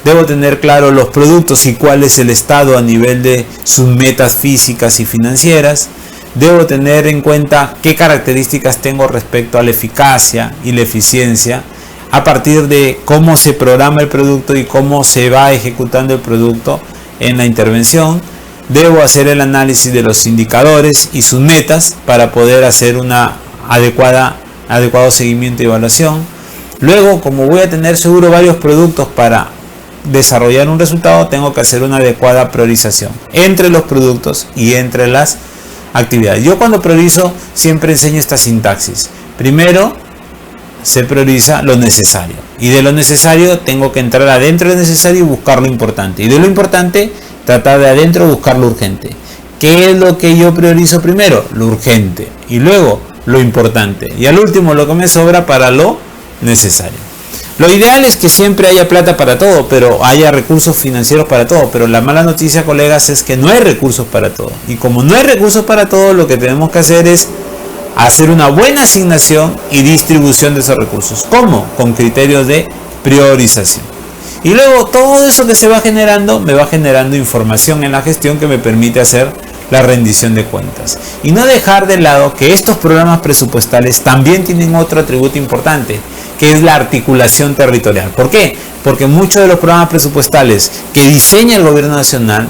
S1: Debo tener claro los productos y cuál es el estado a nivel de sus metas físicas y financieras. Debo tener en cuenta qué características tengo respecto a la eficacia y la eficiencia a partir de cómo se programa el producto y cómo se va ejecutando el producto en la intervención. Debo hacer el análisis de los indicadores y sus metas para poder hacer una adecuado seguimiento y evaluación. Luego, como voy a tener seguro varios productos para desarrollar un resultado, tengo que hacer una adecuada priorización entre los productos y entre las actividades. Yo cuando priorizo siempre enseño esta sintaxis. Primero se prioriza lo necesario y de lo necesario tengo que entrar adentro de lo necesario y buscar lo importante, y de lo importante tratar de adentro buscar lo urgente. ¿Qué es lo que yo priorizo primero? Lo urgente, y luego lo importante, y al último lo que me sobra para lo necesario. Lo ideal es que siempre haya plata para todo, pero haya recursos financieros para todo, pero la mala noticia, colegas, es que no hay recursos para todo, y como no hay recursos para todo, lo que tenemos que hacer es hacer una buena asignación y distribución de esos recursos. ¿Cómo? Con criterios de priorización. Y luego todo eso que se va generando, me va generando información en la gestión que me permite hacer la rendición de cuentas. Y no dejar de lado que estos programas presupuestales también tienen otro atributo importante, que es la articulación territorial. ¿Por qué? Porque muchos de los programas presupuestales que diseña el gobierno nacional,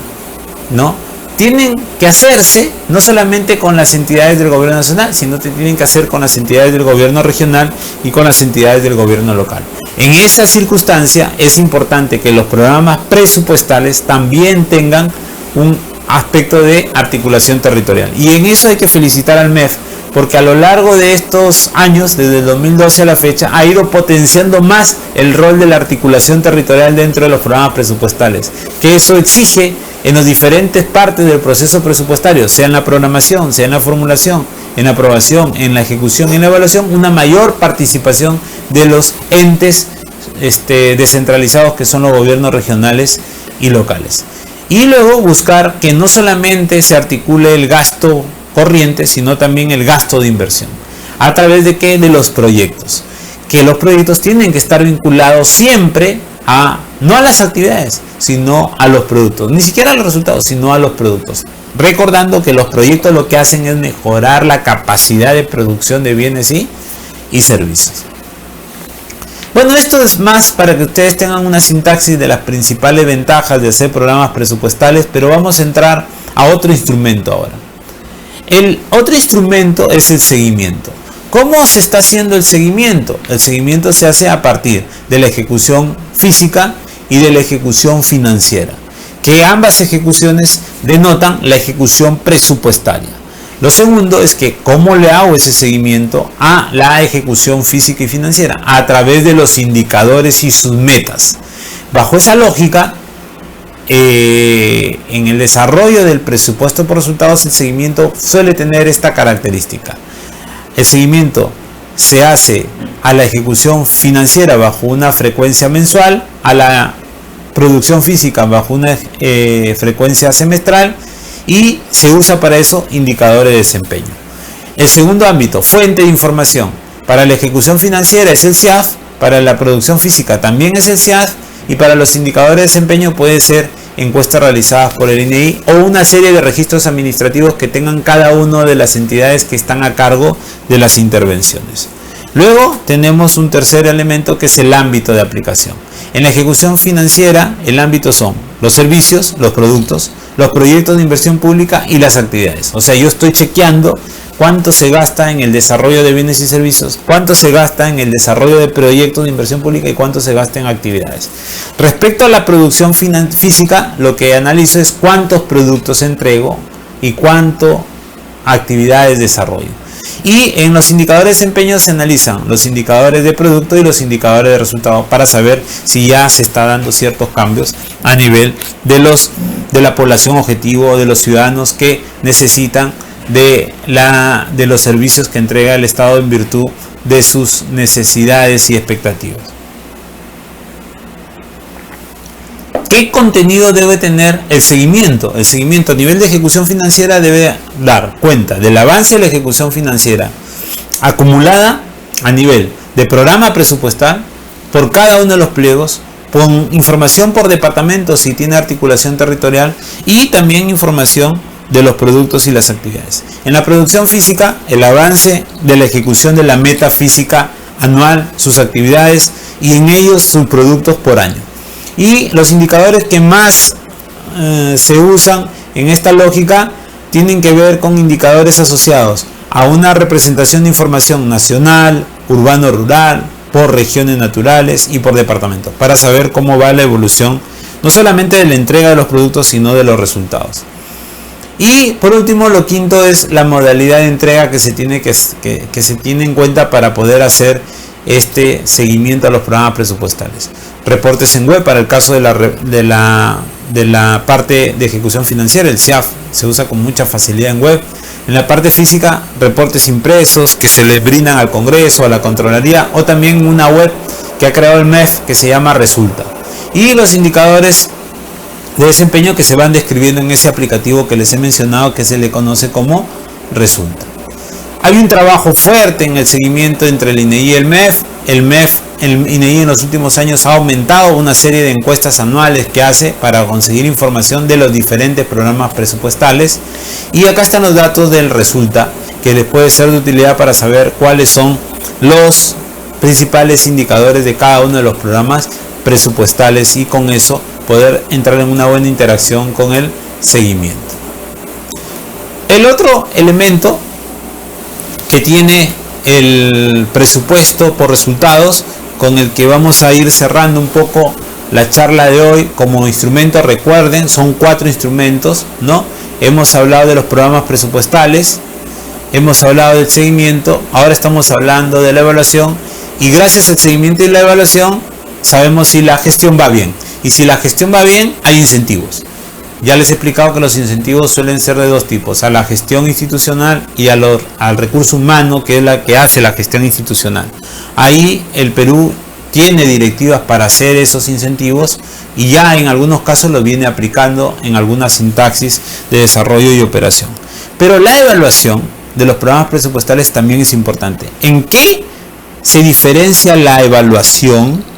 S1: ¿no?, tienen que hacerse no solamente con las entidades del gobierno nacional, sino que tienen que hacer con las entidades del gobierno regional y con las entidades del gobierno local. En esa circunstancia es importante que los programas presupuestales también tengan un aspecto de articulación territorial. Y en eso hay que felicitar al MEF, porque a lo largo de estos años, desde el 2012 a la fecha, ha ido potenciando más el rol de la articulación territorial dentro de los programas presupuestales, que eso exige en las diferentes partes del proceso presupuestario, sea en la programación, sea en la formulación, en la aprobación, en la ejecución y en la evaluación, una mayor participación de los entes descentralizados que son los gobiernos regionales y locales. Y luego buscar que no solamente se articule el gasto corriente, sino también el gasto de inversión. ¿A través de qué? De los proyectos. Que los proyectos tienen que estar vinculados siempre no a las actividades, sino a los productos. Ni siquiera a los resultados, sino a los productos. Recordando que los proyectos lo que hacen es mejorar la capacidad de producción de bienes y servicios. Bueno, esto es más para que ustedes tengan una sintaxis de las principales ventajas de hacer programas presupuestales, pero vamos a entrar a otro instrumento ahora. El otro instrumento es el seguimiento. ¿Cómo se está haciendo el seguimiento? El seguimiento se hace a partir de la ejecución física y de la ejecución financiera, que ambas ejecuciones denotan la ejecución presupuestaria. Lo segundo es que ¿cómo le hago ese seguimiento a la ejecución física y financiera? A través de los indicadores y sus metas. Bajo esa lógica, en el desarrollo del presupuesto por resultados, el seguimiento suele tener esta característica. El seguimiento se hace a la ejecución financiera bajo una frecuencia mensual, a la producción física bajo una frecuencia semestral, y se usa para eso indicadores de desempeño. El segundo ámbito, fuente de información. Para la ejecución financiera es el SIAF, para la producción física también es el SIAF, y para los indicadores de desempeño puede ser encuestas realizadas por el INEI o una serie de registros administrativos que tengan cada una de las entidades que están a cargo de las intervenciones. Luego tenemos un tercer elemento que es el ámbito de aplicación. En la ejecución financiera el ámbito son los servicios, los productos, los proyectos de inversión pública y las actividades. O sea, yo estoy chequeando cuánto se gasta en el desarrollo de bienes y servicios, cuánto se gasta en el desarrollo de proyectos de inversión pública y cuánto se gasta en actividades. Respecto a la producción física, lo que analizo es cuántos productos entrego y cuánto actividades desarrollo. Y en los indicadores de desempeño se analizan los indicadores de producto y los indicadores de resultado para saber si ya se está dando ciertos cambios a nivel de la población objetivo o de los ciudadanos que necesitan de los servicios que entrega el Estado en virtud de sus necesidades y expectativas. ¿Qué contenido debe tener el seguimiento? El seguimiento a nivel de ejecución financiera debe dar cuenta del avance de la ejecución financiera acumulada a nivel de programa presupuestal por cada uno de los pliegos, con información por departamento si tiene articulación territorial y también información de los productos y las actividades. En la producción física, el avance de la ejecución de la meta física anual, sus actividades y en ellos sus productos por año. Y los indicadores que más se usan en esta lógica tienen que ver con indicadores asociados a una representación de información nacional, urbano-rural, por regiones naturales y por departamento, para saber cómo va la evolución no solamente de la entrega de los productos, sino de los resultados. Y por último, lo quinto es la modalidad de entrega que se tiene en cuenta para poder hacer este seguimiento a los programas presupuestales. Reportes en web para el caso de la parte de ejecución financiera, el SIAF se usa con mucha facilidad en web. En la parte física, reportes impresos que se les brindan al Congreso, a la Contraloría o también una web que ha creado el MEF que se llama Resulta. Y los indicadores de desempeño que se van describiendo en ese aplicativo que les he mencionado, que se le conoce como Resulta. Hay un trabajo fuerte en el seguimiento entre el INEI y el MEF. El INEI en los últimos años ha aumentado una serie de encuestas anuales que hace para conseguir información de los diferentes programas presupuestales. Y acá están los datos del Resulta, que les puede ser de utilidad para saber cuáles son los principales indicadores de cada uno de los programas presupuestales y con eso poder entrar en una buena interacción con el seguimiento. El otro elemento que tiene el presupuesto por resultados, con el que vamos a ir cerrando un poco la charla de hoy como instrumento, recuerden, son 4 instrumentos, ¿no? Hemos hablado de los programas presupuestales, hemos hablado del seguimiento, ahora estamos hablando de la evaluación, y gracias al seguimiento y la evaluación sabemos si la gestión va bien, y si la gestión va bien hay incentivos. Ya les he explicado que los incentivos suelen ser de 2 tipos, a la gestión institucional y al recurso humano, que es la que hace la gestión institucional. Ahí el Perú tiene directivas para hacer esos incentivos y ya en algunos casos lo viene aplicando en alguna sintaxis de desarrollo y operación. Pero la evaluación de los programas presupuestales también es importante. ¿En qué se diferencia la evaluación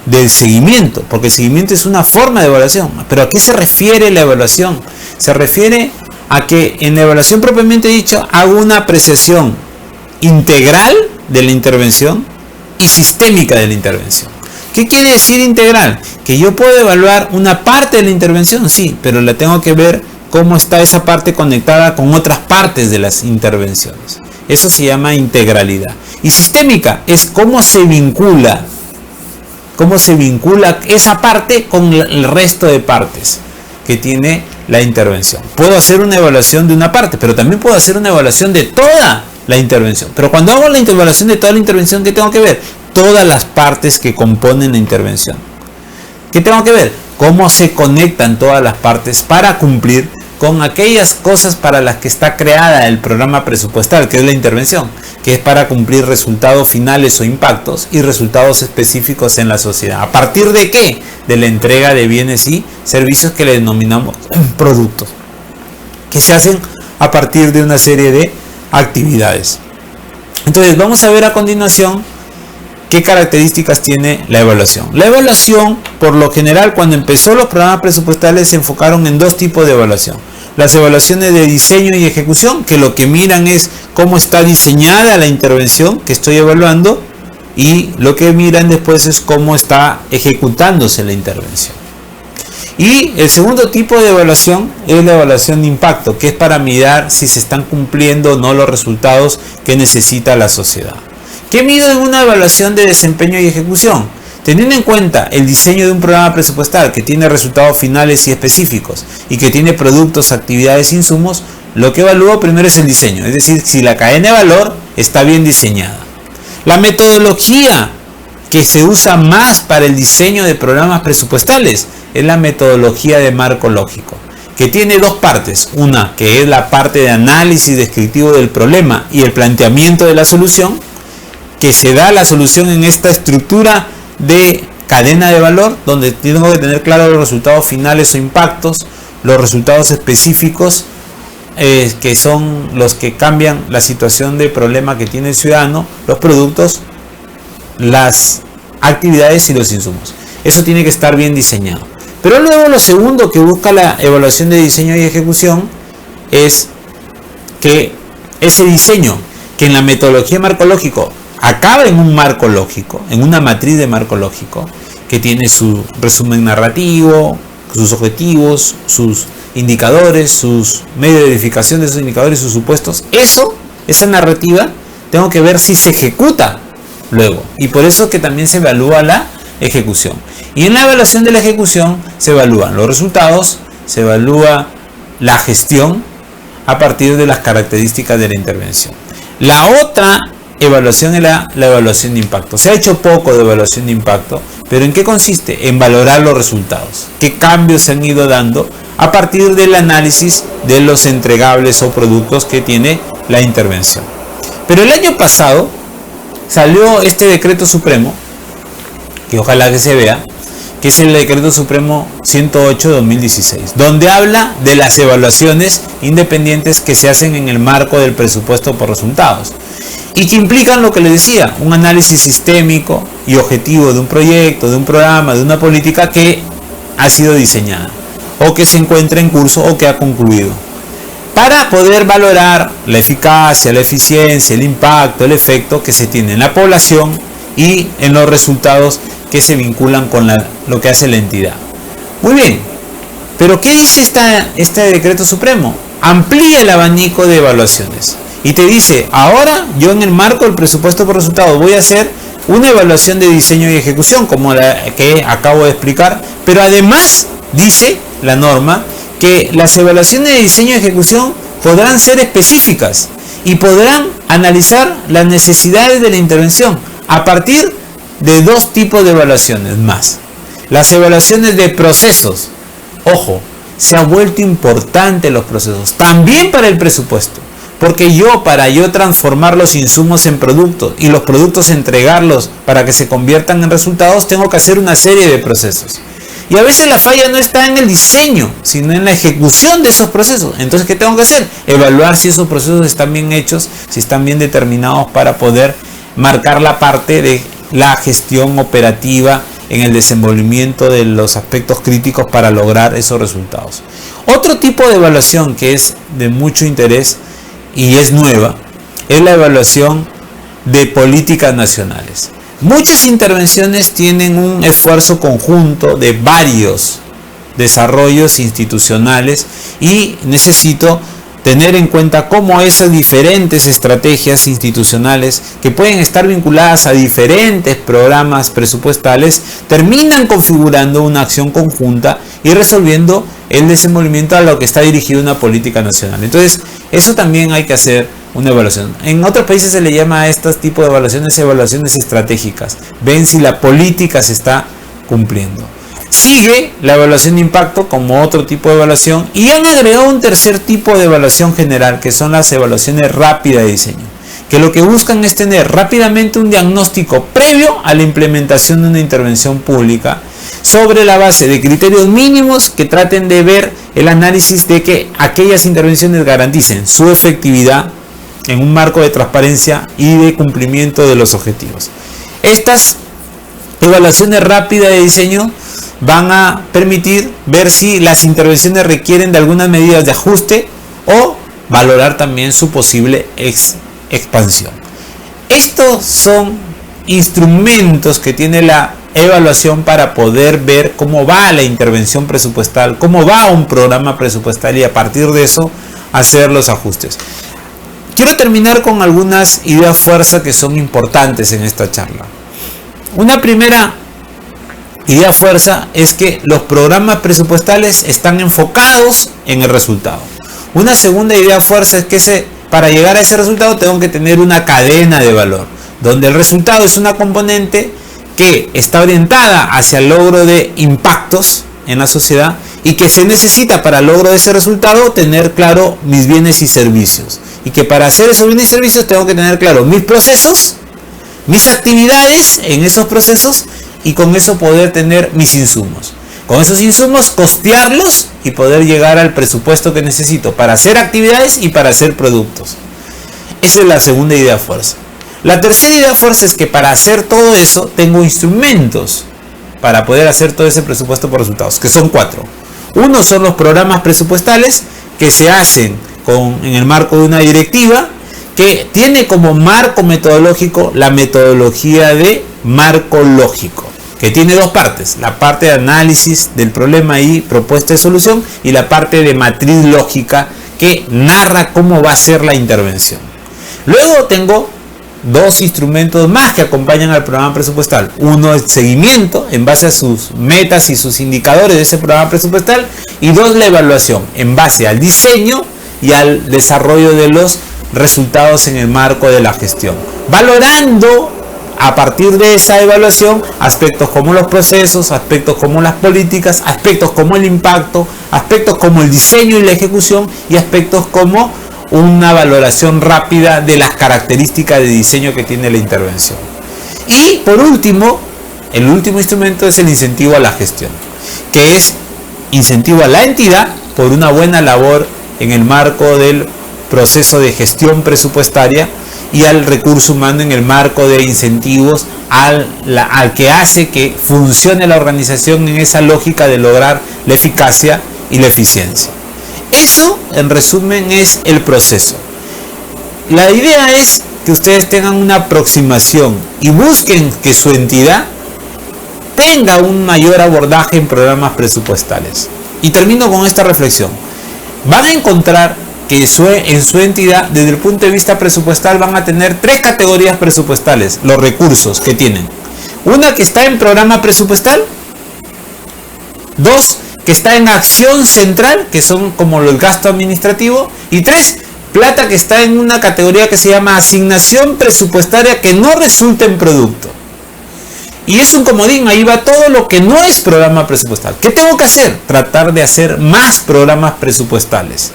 S1: del seguimiento? Porque el seguimiento es una forma de evaluación. ¿Pero a qué se refiere la evaluación? Se refiere a que en la evaluación propiamente dicho hago una apreciación integral de la intervención y sistémica de la intervención. ¿Qué quiere decir integral? Que yo puedo evaluar una parte de la intervención, sí, pero la tengo que ver cómo está esa parte conectada con otras partes de las intervenciones. Eso se llama integralidad. Y sistémica es cómo se vincula esa parte con el resto de partes que tiene la intervención. Puedo hacer una evaluación de una parte, pero también puedo hacer una evaluación de toda la intervención. Pero cuando hago la evaluación de toda la intervención, ¿qué tengo que ver? Todas las partes que componen la intervención. ¿Qué tengo que ver? Cómo se conectan todas las partes para cumplir con aquellas cosas para las que está creada el programa presupuestal, que es la intervención, que es para cumplir resultados finales o impactos y resultados específicos en la sociedad. ¿A partir de qué? De la entrega de bienes y servicios que le denominamos productos, que se hacen a partir de una serie de actividades. Entonces vamos a ver a continuación qué características tiene la evaluación. La evaluación, por lo general, cuando empezó los programas presupuestales se enfocaron en 2 tipos de evaluación. Las evaluaciones de diseño y ejecución, que lo que miran es cómo está diseñada la intervención que estoy evaluando, y lo que miran después es cómo está ejecutándose la intervención. Y el segundo tipo de evaluación es la evaluación de impacto, que es para mirar si se están cumpliendo o no los resultados que necesita la sociedad. ¿Qué mido en una evaluación de desempeño y ejecución? Teniendo en cuenta el diseño de un programa presupuestal que tiene resultados finales y específicos y que tiene productos, actividades, insumos, lo que evalúo primero es el diseño, es decir, si la cadena de valor está bien diseñada. La metodología que se usa más para el diseño de programas presupuestales es la metodología de marco lógico, que tiene 2 partes. Una que es la parte de análisis descriptivo del problema y el planteamiento de la solución, que se da la solución en esta estructura de cadena de valor, donde tengo que tener claro los resultados finales o impactos, los resultados específicos, que son los que cambian la situación de problema que tiene el ciudadano, los productos, las actividades y los insumos. Eso tiene que estar bien diseñado. Pero luego lo segundo que busca la evaluación de diseño y ejecución es que ese diseño, que en la metodología de marco lógico acaba en un marco lógico, en una matriz de marco lógico, que tiene su resumen narrativo, sus objetivos, sus indicadores, sus medios de verificación de esos indicadores, sus supuestos. Esa narrativa, tengo que ver si se ejecuta luego. Y por eso que también se evalúa la ejecución. Y en la evaluación de la ejecución se evalúan los resultados, se evalúa la gestión a partir de las características de la intervención. La otra evaluación es la evaluación de impacto. Se ha hecho poco de evaluación de impacto, pero ¿en qué consiste? En valorar los resultados. ¿Qué cambios se han ido dando a partir del análisis de los entregables o productos que tiene la intervención? Pero el año pasado salió este decreto supremo, que ojalá que se vea, que es el decreto supremo 108/2016, donde habla de las evaluaciones independientes que se hacen en el marco del presupuesto por resultados, y que implican lo que les decía, un análisis sistémico y objetivo de un proyecto, de un programa, de una política que ha sido diseñada, o que se encuentra en curso o que ha concluido, para poder valorar la eficacia, la eficiencia, el impacto, el efecto que se tiene en la población y en los resultados que se vinculan con lo que hace la entidad. Muy bien, pero ¿qué dice este decreto supremo? amplía el abanico de evaluaciones y te dice, ahora yo en el marco del presupuesto por resultado voy a hacer una evaluación de diseño y ejecución, como la que acabo de explicar, pero además dice la norma que las evaluaciones de diseño y ejecución podrán ser específicas y podrán analizar las necesidades de la intervención a partir de dos tipos de evaluaciones más. Las evaluaciones de procesos. Ojo, se ha vuelto importante los procesos, también para el presupuesto, porque para yo transformar los insumos en productos y los productos entregarlos para que se conviertan en resultados, tengo que hacer una serie de procesos. Y a veces la falla no está en el diseño, sino en la ejecución de esos procesos. Entonces, ¿qué tengo que hacer? Evaluar si esos procesos están bien hechos, si están bien determinados para poder marcar la parte de la gestión operativa en el desenvolvimiento de los aspectos críticos para lograr esos resultados. Otro tipo de evaluación que es de mucho interés y es nueva, es la evaluación de políticas nacionales. Muchas intervenciones tienen un esfuerzo conjunto de varios desarrollos institucionales y necesito tener en cuenta cómo esas diferentes estrategias institucionales que pueden estar vinculadas a diferentes programas presupuestales terminan configurando una acción conjunta y resolviendo el desenvolvimiento a lo que está dirigido una política nacional. Entonces, eso también hay que hacer una evaluación. En otros países se le llama a estos tipos de evaluaciones estratégicas. Ven si la política se está cumpliendo. Sigue la evaluación de impacto como otro tipo de evaluación y han agregado un tercer tipo de evaluación general, que son las evaluaciones rápidas de diseño, que lo que buscan es tener rápidamente un diagnóstico previo a la implementación de una intervención pública sobre la base de criterios mínimos que traten de ver el análisis de que aquellas intervenciones garanticen su efectividad en un marco de transparencia y de cumplimiento de los objetivos. Estas evaluaciones rápidas de diseño van a permitir ver si las intervenciones requieren de algunas medidas de ajuste o valorar también su posible expansión. Estos son instrumentos que tiene la evaluación para poder ver cómo va la intervención presupuestal, cómo va un programa presupuestal y a partir de eso hacer los ajustes. Quiero terminar con algunas ideas fuerza que son importantes en esta charla. Una primera idea fuerza es que los programas presupuestales están enfocados en el resultado. Una segunda idea fuerza es que para llegar a ese resultado tengo que tener una cadena de valor, donde el resultado es una componente que está orientada hacia el logro de impactos en la sociedad y que se necesita para el logro de ese resultado tener claro mis bienes y servicios. Y que para hacer esos bienes y servicios tengo que tener claro mis procesos, mis actividades en esos procesos y con eso poder tener mis insumos. Con esos insumos costearlos y poder llegar al presupuesto que necesito para hacer actividades y para hacer productos. Esa es la segunda idea fuerza. La tercera idea fuerza es que para hacer todo eso tengo instrumentos para poder hacer todo ese presupuesto por resultados, que son 4. Uno son los programas presupuestales que se hacen en el marco de una directiva que tiene como marco metodológico la metodología de marco lógico, que tiene dos partes: la parte de análisis del problema y propuesta de solución, y la parte de matriz lógica que narra cómo va a ser la intervención. Luego tengo dos instrumentos más que acompañan al programa presupuestal. Uno es seguimiento en base a sus metas y sus indicadores de ese programa presupuestal, y dos, la evaluación en base al diseño y al desarrollo de los resultados en el marco de la gestión, valorando a partir de esa evaluación aspectos como los procesos, aspectos como las políticas, aspectos como el impacto, aspectos como el diseño y la ejecución, y aspectos como una valoración rápida de las características de diseño que tiene la intervención. Y por último, el último instrumento es el incentivo a la gestión, que es incentivo a la entidad por una buena labor en el marco del proceso de gestión presupuestaria y al recurso humano en el marco de incentivos al que hace que funcione la organización en esa lógica de lograr la eficacia y la eficiencia. Eso, en resumen, es el proceso. La idea es que ustedes tengan una aproximación y busquen que su entidad tenga un mayor abordaje en programas presupuestales. Y termino con esta reflexión. Van a encontrar que en su entidad, desde el punto de vista presupuestal, van a tener 3 categorías presupuestales, los recursos que tienen. Una que está en programa presupuestal, 2 que está en acción central, que son como el gasto administrativo, y 3, plata que está en una categoría que se llama asignación presupuestaria que no resulta en producto. Y es un comodín, ahí va todo lo que no es programa presupuestal. ¿Qué tengo que hacer? Tratar de hacer más programas presupuestales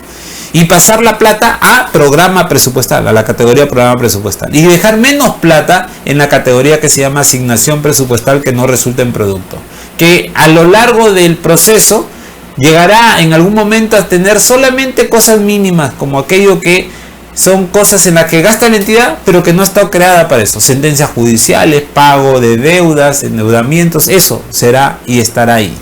S1: y pasar la plata a programa presupuestal, a la categoría programa presupuestal, y dejar menos plata en la categoría que se llama asignación presupuestal que no resulta en producto, que a lo largo del proceso llegará en algún momento a tener solamente cosas mínimas, como aquello que son cosas en las que gasta la entidad, pero que no ha estado creada para eso. Sentencias judiciales, pago de deudas, endeudamientos, eso será y estará ahí.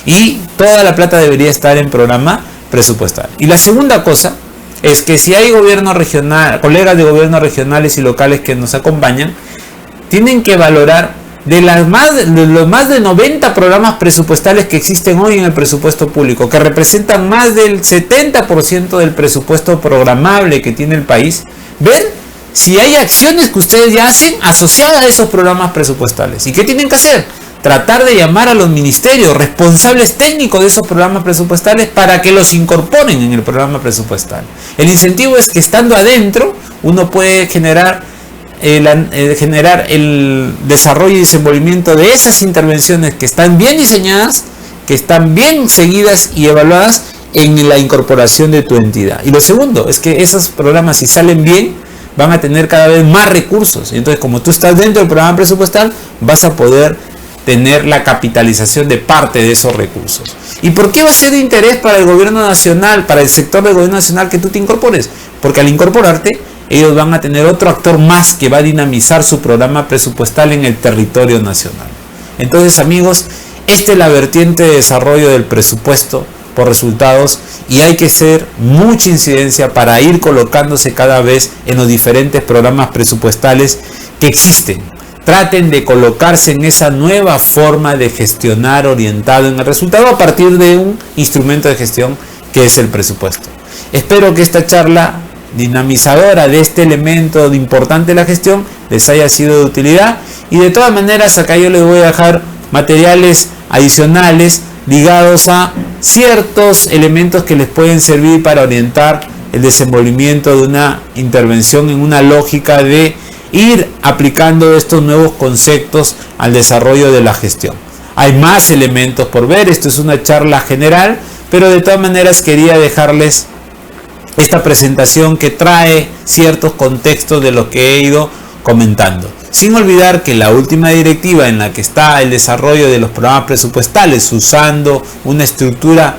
S1: Y toda la plata debería estar en programa presupuestal. Y la segunda cosa es que si hay gobierno regional, colegas de gobiernos regionales y locales que nos acompañan, tienen que valorar de los más de 90 programas presupuestales que existen hoy en el presupuesto público, que representan más del 70% del presupuesto programable que tiene el país, ver si hay acciones que ustedes ya hacen asociadas a esos programas presupuestales. ¿Y qué tienen que hacer? Tratar de llamar a los ministerios responsables técnicos de esos programas presupuestales para que los incorporen en el programa presupuestal. El incentivo es que estando adentro uno puede generar el desarrollo y desenvolvimiento de esas intervenciones que están bien diseñadas, que están bien seguidas y evaluadas en la incorporación de tu entidad. Y lo segundo es que esos programas, si salen bien, van a tener cada vez más recursos. Y entonces, como tú estás dentro del programa presupuestal, vas a poder tener la capitalización de parte de esos recursos. ¿Y por qué va a ser de interés para el gobierno nacional, para el sector del gobierno nacional, que tú te incorpores? Porque al incorporarte, ellos van a tener otro actor más que va a dinamizar su programa presupuestal en el territorio nacional. Entonces, amigos, esta es la vertiente de desarrollo del presupuesto por resultados, y hay que hacer mucha incidencia para ir colocándose cada vez en los diferentes programas presupuestales que existen. Traten de colocarse en esa nueva forma de gestionar orientado en el resultado a partir de un instrumento de gestión que es el presupuesto. Espero que esta charla dinamizadora de este elemento importante de la gestión les haya sido de utilidad, y de todas maneras acá yo les voy a dejar materiales adicionales ligados a ciertos elementos que les pueden servir para orientar el desenvolvimiento de una intervención en una lógica de ir aplicando estos nuevos conceptos al desarrollo de la gestión. Hay más elementos por ver, esto es una charla general, pero de todas maneras quería dejarles esta presentación que trae ciertos contextos de lo que he ido comentando. Sin olvidar que la última directiva en la que está el desarrollo de los programas presupuestales, usando una estructura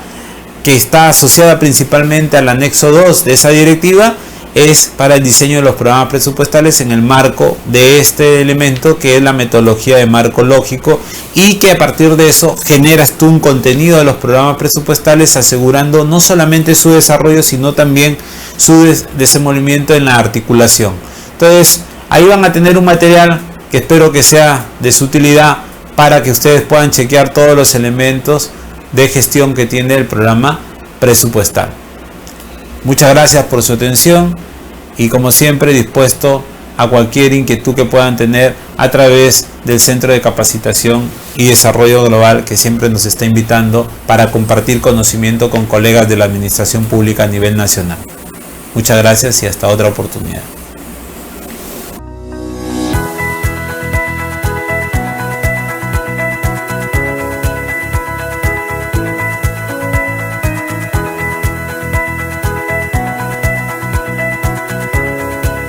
S1: que está asociada principalmente al anexo 2 de esa directiva, es para el diseño de los programas presupuestales en el marco de este elemento que es la metodología de marco lógico, y que a partir de eso generas tú un contenido de los programas presupuestales asegurando no solamente su desarrollo sino también su desenvolvimiento en la articulación. Entonces ahí van a tener un material que espero que sea de su utilidad para que ustedes puedan chequear todos los elementos de gestión que tiene el programa presupuestal. Muchas gracias por su atención, y como siempre dispuesto a cualquier inquietud que puedan tener a través del Centro de Capacitación y Desarrollo Global, que siempre nos está invitando para compartir conocimiento con colegas de la administración pública a nivel nacional. Muchas gracias y hasta otra oportunidad.